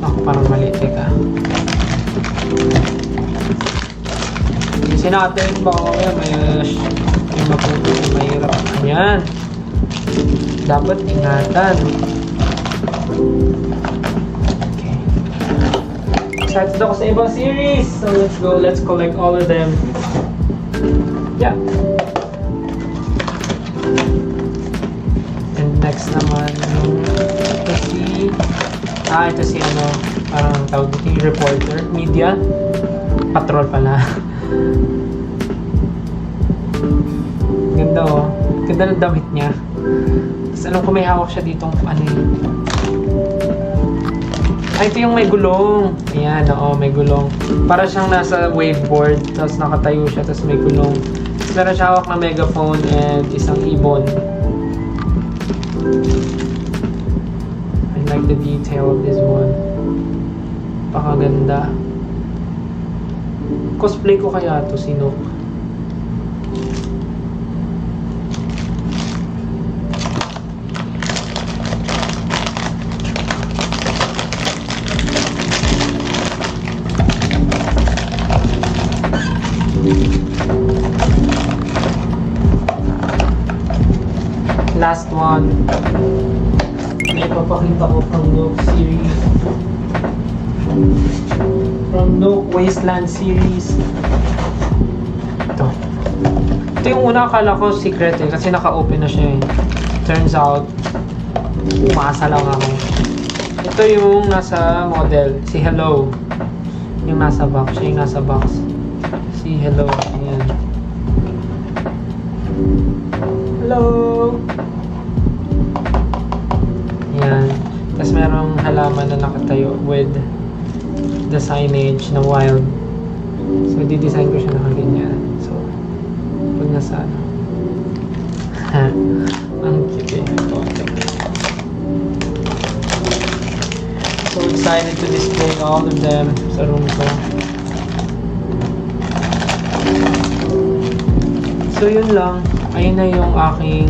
Ako, parang mali. Teka. Kasi natin, baka mamaya may maputo, mahirap. Ayan. Dapat ingatan. Okay. Excited ako sa ibang series. So let's go. Let's collect all of them. Yeah. And next naman ito si ano, parang tawag dito yung reporter, media, patrol pala. Ganda oh. Ganda ng damit niya. Tapos alam ko may hawak siya ditong ano yun. Ito yung may gulong. Ayan, oo, may gulong. Para siyang nasa waveboard, tapos nakatayo siya, tapos may gulong. Tapos meron siya hawak na megaphone and isang ibon. I like the detail of this one. Pakaganda. Cosplay ko kaya to, si Nook. Last one. May papakita ko from Nook series. From Nook Wasteland series. Ito. Ito yung una, akala ko secret eh, kasi naka-open na siya eh. Turns out, umasa lang ako. Ito yung nasa model, si Hello. Yung nasa box, siya yung nasa box. Si Hello, ayan. Hello! Ayan. Tapos merong halaman na nakatayo with the signage na wild. So, di-design ko siya na ganyan. So, pag nasa ano. Ang cute eh. So excited to display all of them sa room ko. So, yun lang. Ayun na yung aking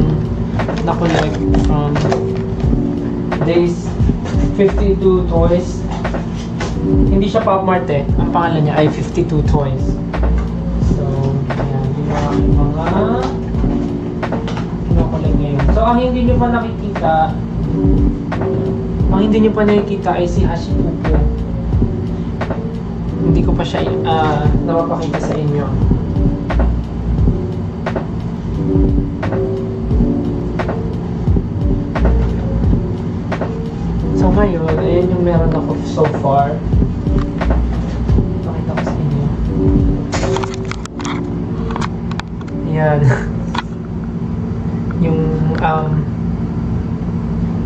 na-collect from Days 52 Toys. Hindi siya Pop Mart eh. Ang pangalan niya ay 52 Toys. So, ayan. Yung aking mga na-collect ngayon. So, ang hindi nyo pa nakikita ay si Hashipupo. Hindi ko pa siya napapakita sa inyo. So ngayon, ayan yung meron ako so far. Pakita ko sa inyo. Ayan. Yung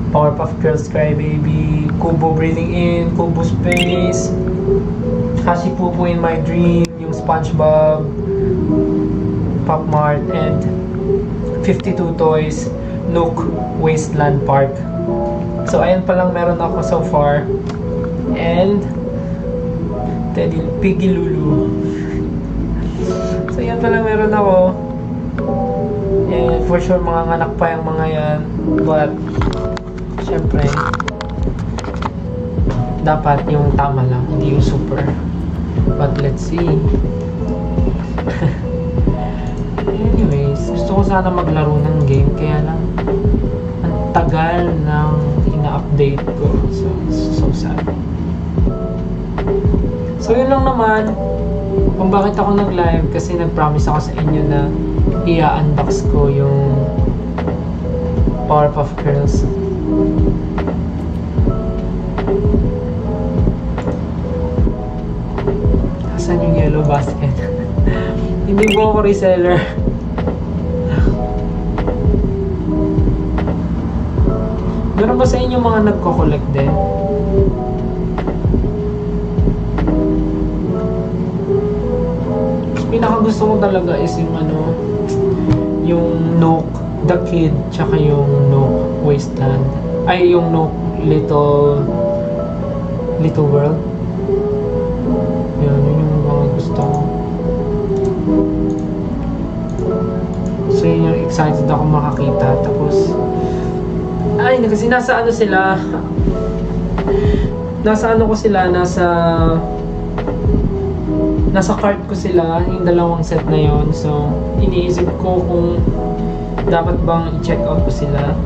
Powerpuff Girls Crybaby, Kubo Breathing In, Kubo Space, Hashipupo in My Dream, yung SpongeBob, Pop Mart, and 52 Toys, Nook Wasteland Park. So, ayan pa lang meron ako so far. And Teddy Piggy Lulu. So, ayan pa lang meron ako. And for sure, mga anak pa yung mga yan. But, syempre, dapat yung tama lang, hindi yung super. But, let's see. Anyways, gusto ko sana maglaro ng game. Kaya lang, ang tagal ng ina-update ko. So sad. So, yun lang naman. Kung bakit ako nag-live, kasi nag-promise ako sa inyo na i-unbox ko yung Powerpuff Girls. Asan yung yellow basket? Hindi po ako reseller. Meron ba sa inyo mga nagko-collect din? Pinakagusto ko talaga is yung ano, yung Nook the Kid, tsaka yung Nook Wasteland. Ay, yung Nook Little Little World. Yun yung mga gusto ko. So yun yung excited ako makakita. Tapos, ay, kasi nasa ano sila, nasa cart ko sila, yung dalawang set na yon. So, iniisip ko kung dapat bang i-check out ko sila.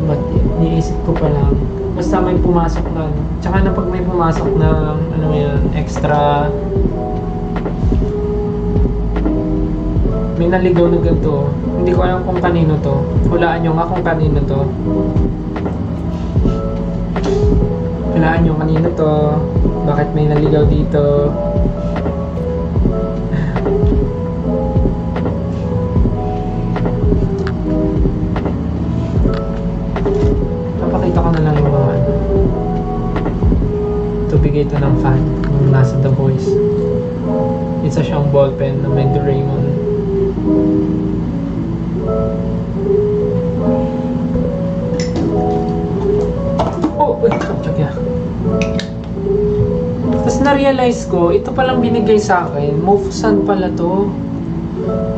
But, iniisip ko pa lang. Basta may pumasok na, tsaka na pag may pumasok na, ano yan, extra, may naligaw na ganito. Hindi ko alam kung kanino to. Hulaan nyo nga kung kanino to. Hulaan nyo kanino to. Bakit may naligaw dito? Papakita ko na lang yung mga ano. Ito, bigay ito ng fan. Yung nasa The Voice. Isa siyang ballpen na may Doraemon. Oh, wait, check ya. Tapos na-realize ko, ito palang binigay sa akin. Mofusan pala to.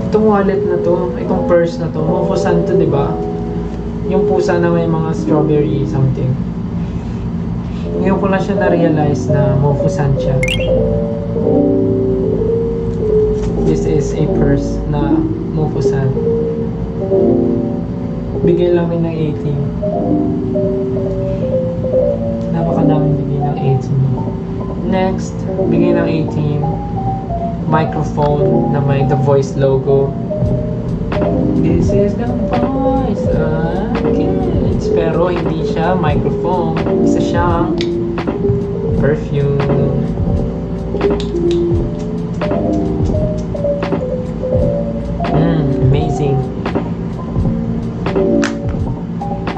Itong wallet na to, itong purse na to. Mofusan to, di ba? Yung pusa na may mga strawberry something. Ngayon ko lang siya na-realize na Mofusan siya. This is a purse na Mofusan. Bigay lang ng 18. Napakadaming bigay ng 18. Next, bigay ng 18. Microphone na may The Voice logo. This is The Voice. Kids. Pero hindi siya microphone. Isa siyang perfume. Amazing.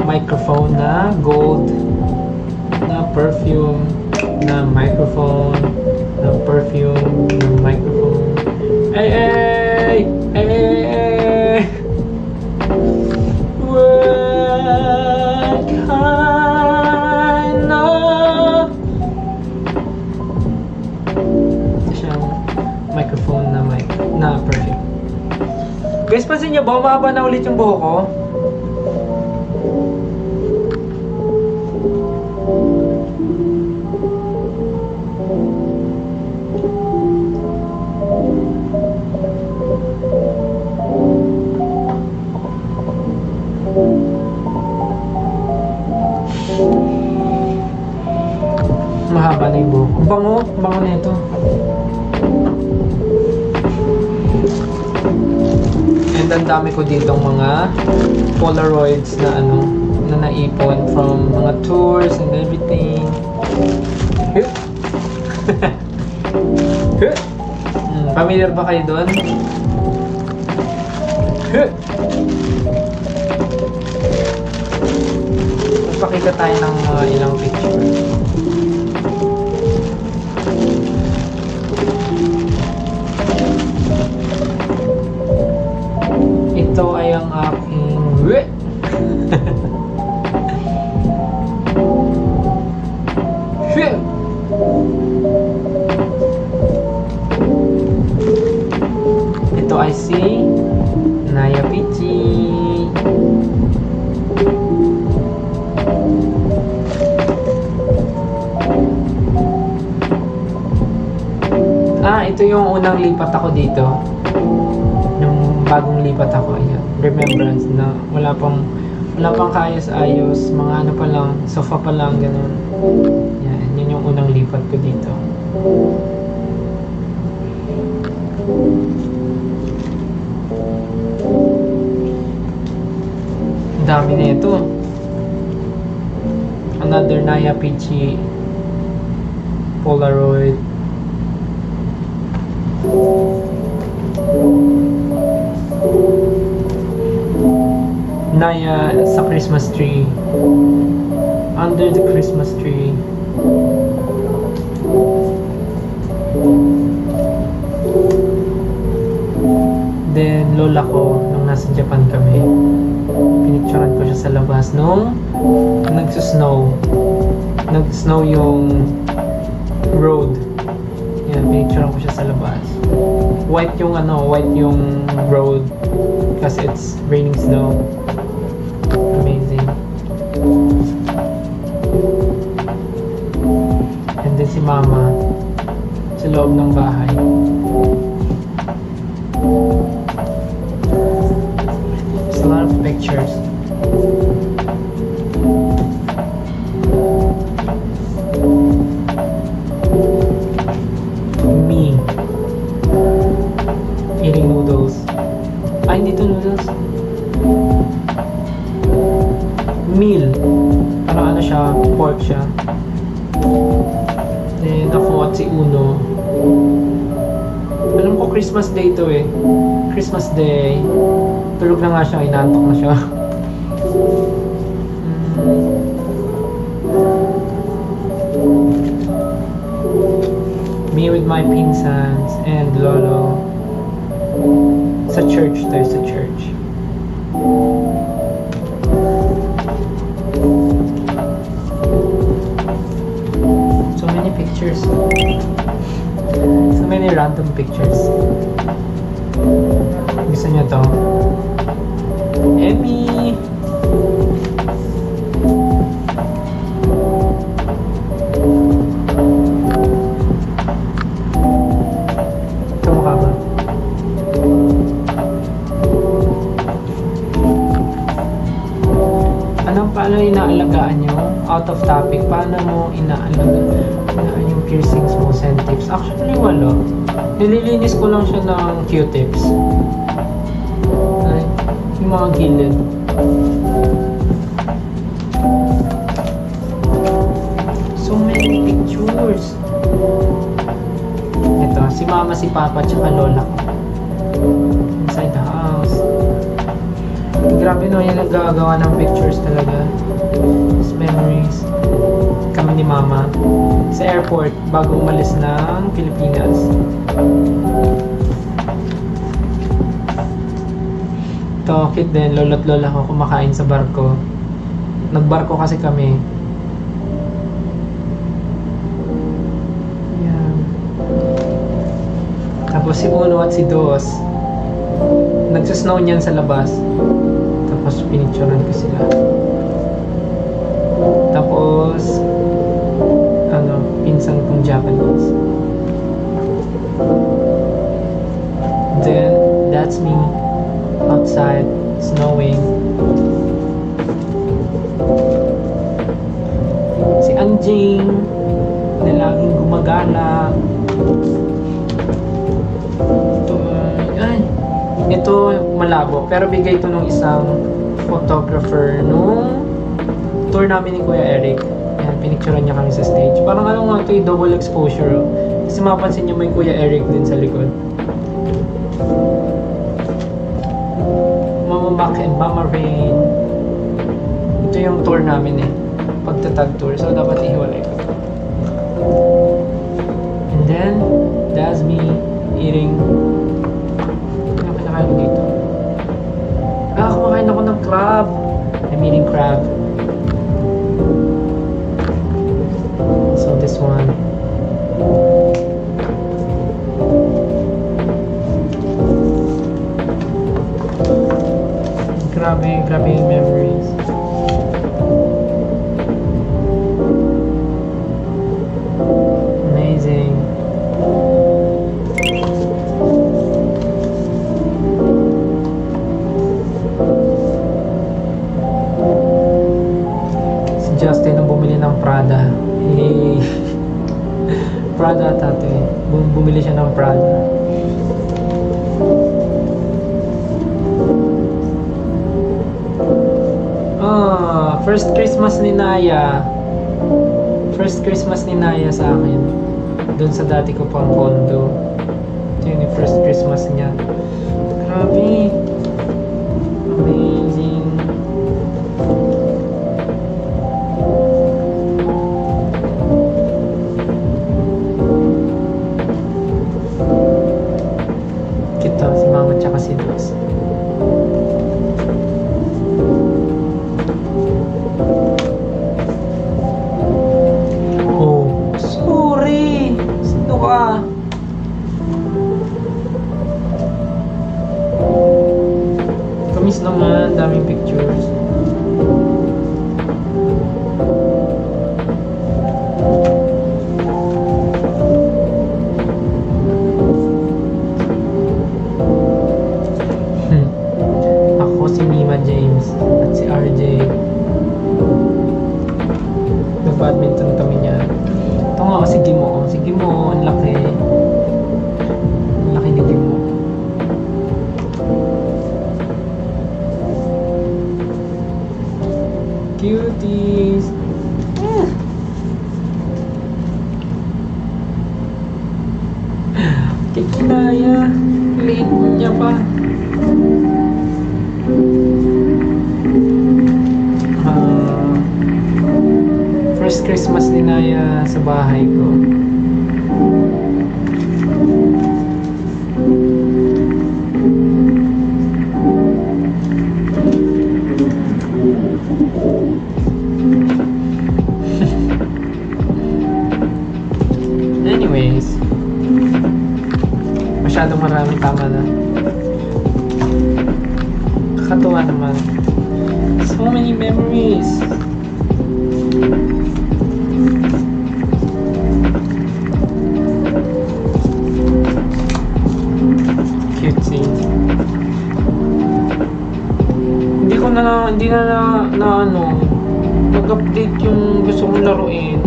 Microphone na gold, na perfume, na microphone, na perfume, na microphone. Hey! What kind of... Ito siyang microphone na perfume. Guys, pansin nyo ba? Umahaba na ulit yung buhok ko. Mahaba na yung buhok. Bango na ito. And ang dami ko ditong mga Polaroids na naipon from mga tours and everything. Familiar ba kayo doon? Magpakita tayo ng mga ilang picture. Ito ay ang aking ito ay si Naya Pichi. Ito yung unang lipat ako dito. Nung bagong lipat ako, ayan. Remembrance na wala pang kaayos-ayos, mga ano pa lang, sofa pa lang, ganun. Yan, yun yung unang lipat ko dito. Ang dami na ito. Another Naya Pichi Polaroid. Naya sa Christmas tree. Under the Christmas tree. Then lola ko nung nasa Japan kami. Pinicturean ko siya sa labas nung Nagsusnow. Nag-snow yung road. Yan, pinicturean ko siya sa labas. White yung road kasi it's raining snow. Amazing. And then si Mama sa loob ng bahay. There's a lot of pictures. Me eating noodles. Ay, hindi to noodles. Meal. Parang ano siya, pork siya. Then ako at si Uno. Alam ko Christmas Day to eh. Christmas Day. Tulog na nga siya, inaantok na siya. Me with my pinsans and Lolo. Sa church tayo, sa church. So many pictures. So many random pictures. Gusto niyo to? Emmy! Ito mukha ba? Paano inaalagaan nyo? Out of topic, paano mo inaalagaan yung piercings mo, tips? Actually, wala. Nililinis ko lang siya ng Q-tips. Ay, yung mga gilid. So many pictures. Ito, si Mama, si Papa, tsaka Lola ko. Inside the house. Grabe no, yung naggagawa ng pictures talaga. These memories. Kami ni Mama sa airport bago umalis ng Pilipinas. Ito, kid din, lolo't lola ko kumakain sa barko. Nagbarko kasi kami. Yan. Tapos si Uno at si Dos, nagsasnow niyan sa labas. Tapos pinicturean ko sila. Tapos pinsan kong Japanese. Then that's me outside snowing. Si Anjing na laging gumagala. Ito malabo, pero bigay ito nung isang photographer nung tour namin ni Kuya Eric. Ayan, pinicturean niya kami sa stage. Parang nga ito yung double exposure. Oh. Kasi mapansin niyo may Kuya Eric din sa likod. Mama Mac and Mama Rain. Ito yung tour namin eh. Pagtatag tour. So dapat ihiwalay ko. And then, that's me eating. Ako dito. Kumakain ako ng crab. I'm eating crab. So this one. Grabe yung memories. Amazing. Justin ang bumili ng Prada. Hey. Prada tato eh. Bumili siya ng Prada. First Christmas ni Naya. First Christmas ni Naya sa akin. Doon sa dati ko pang condo. Ito yung first Christmas niya. Grabe. Amazing. Kita si Mama tsaka si Dos. pictures naman, daming pictures. Ako si Mima James at si RJ. Nag-badminton kami niyan. Ito nga, si Gimo. Si Gimo, ang laki. Ang laki ni Gimo. Cuties! Kay Kinaya. Late niya pa. First Christmas ni Naya sa bahay ko. Anyways, masyadong marami, tama na. Kakatuwa naman. So many memories. Cute scene. Hindi na ano, mag-update yung gusto kong laruin.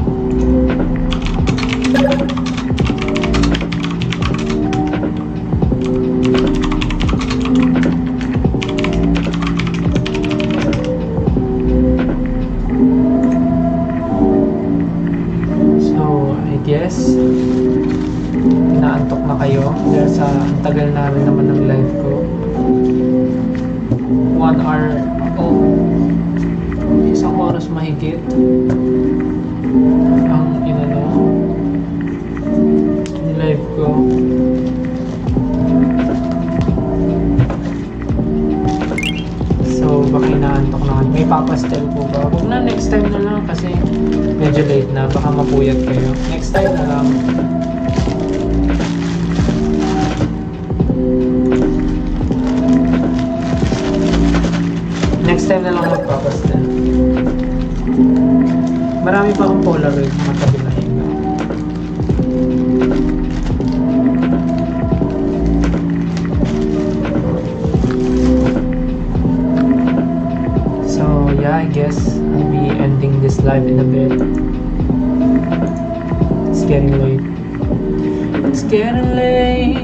Yes, inaantok na kayo dahil sa ang tagal na rin naman ng live ko. 1 hour, isang oras mahigit ang live ko. So baka inaantok na. May papastel po ba? Huwag na, next time na lang kasi medyo late na, baka mapuyat kayo. Next time na lang. Next time na lang magpapastel. Marami pa akong Polaroid matabi na higa. So yeah, I guess I'll be ending this live in a bit. It's getting late. It's getting late.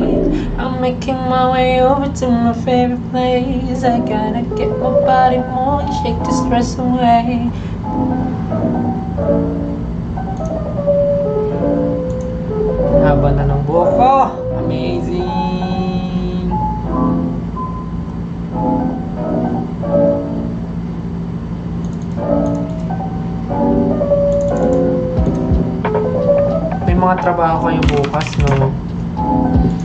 I'm making my way over to my favorite place. I gotta get my body moving, shake the stress away. Haba na ng buhok ko. Amazing. May mga trabaho kayo bukas, no?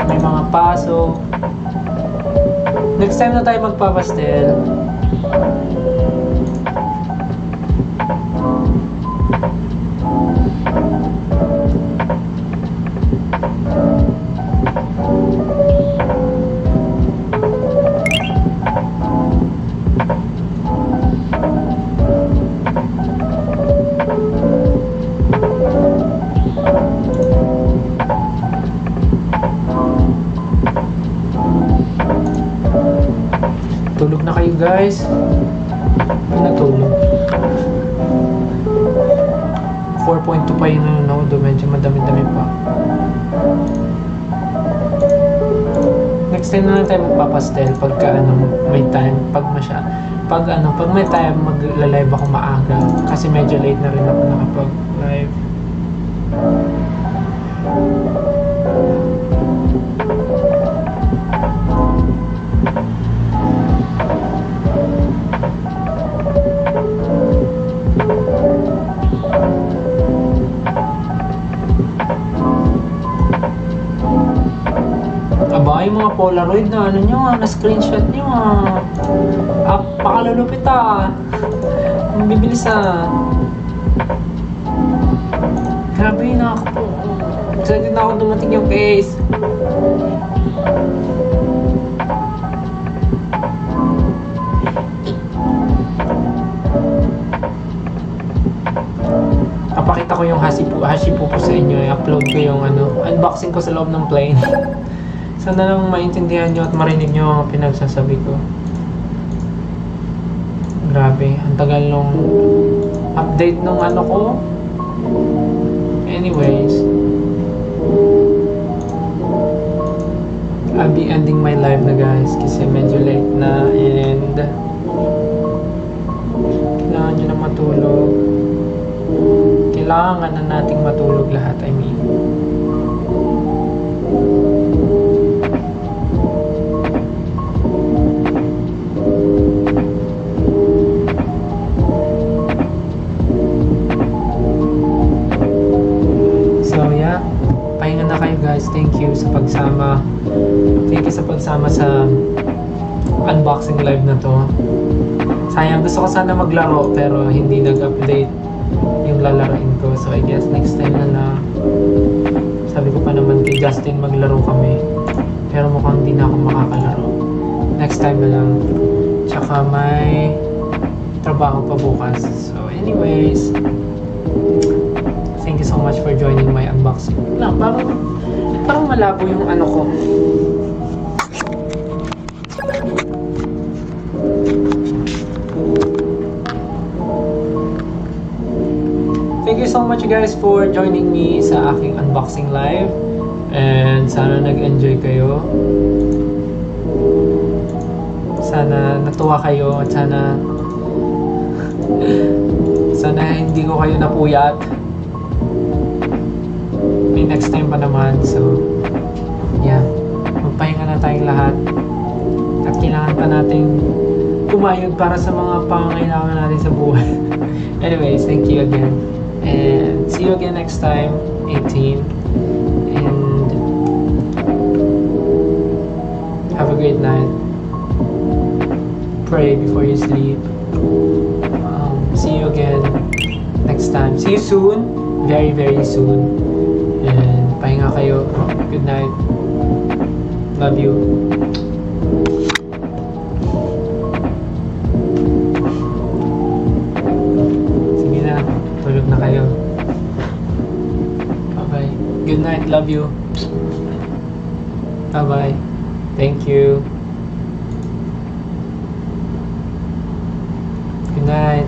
May mga pasok. Next time na tayo magpapastel. Tulog na kayo, guys. Natulog. 4.2 pa yung nanonood. Medyo madami-dami pa. Next time na lang tayo magpapastel pagka may time. Pag may time, magla-live ako maaga. Kasi medyo late na rin ako nakapag-live. Aba, yung mga Polaroid na na screenshot nyo pakalulupit ang bibilis grabe, excited na ako dumating yung case. unboxing ko sa loob ng plane. Sana lang maintindihan nyo at marinig nyo ang pinagsasabi ko. Grabe, ang tagal nung update nung ano ko. Anyways, I'll be ending my live na guys kasi medyo late na and kailangan nyo na matulog. Kailangan na nating matulog lahat, I mean. So yeah, pahinga na kayo guys. Thank you sa pagsama. Thank you sa pagsama sa unboxing live na to. Sayang, gusto ko sana maglaro pero hindi nag-update yung lalaroin ko. So I guess next time na lang. Sabi ko pa naman kay Justin maglaro kami. Pero mukhang hindi na ako makakalaro. Next time na lang. Tsaka may trabaho pa bukas. So anyways, thank you so much for joining my unboxing. Na, parang malabo yung ano ko. Thank you so much guys for joining me sa aking unboxing live. And sana nag-enjoy kayo. Sana natuwa kayo at sana hindi ko kayo napuyat. May next time pa naman. So yeah, magpahinga na tayong lahat. At kailangan pa nating kumayod para sa mga pangangailangan natin sa buhay. Anyways, thank you again. And see you again next time, 18. And have a great night. Pray before you sleep. See you again next time. See you soon. Very, very soon. And pahinga kayo. Good night. Love you. Sige na. Tulog na kayo. Bye-bye. Good night. Love you. Bye-bye. Thank you. Good night.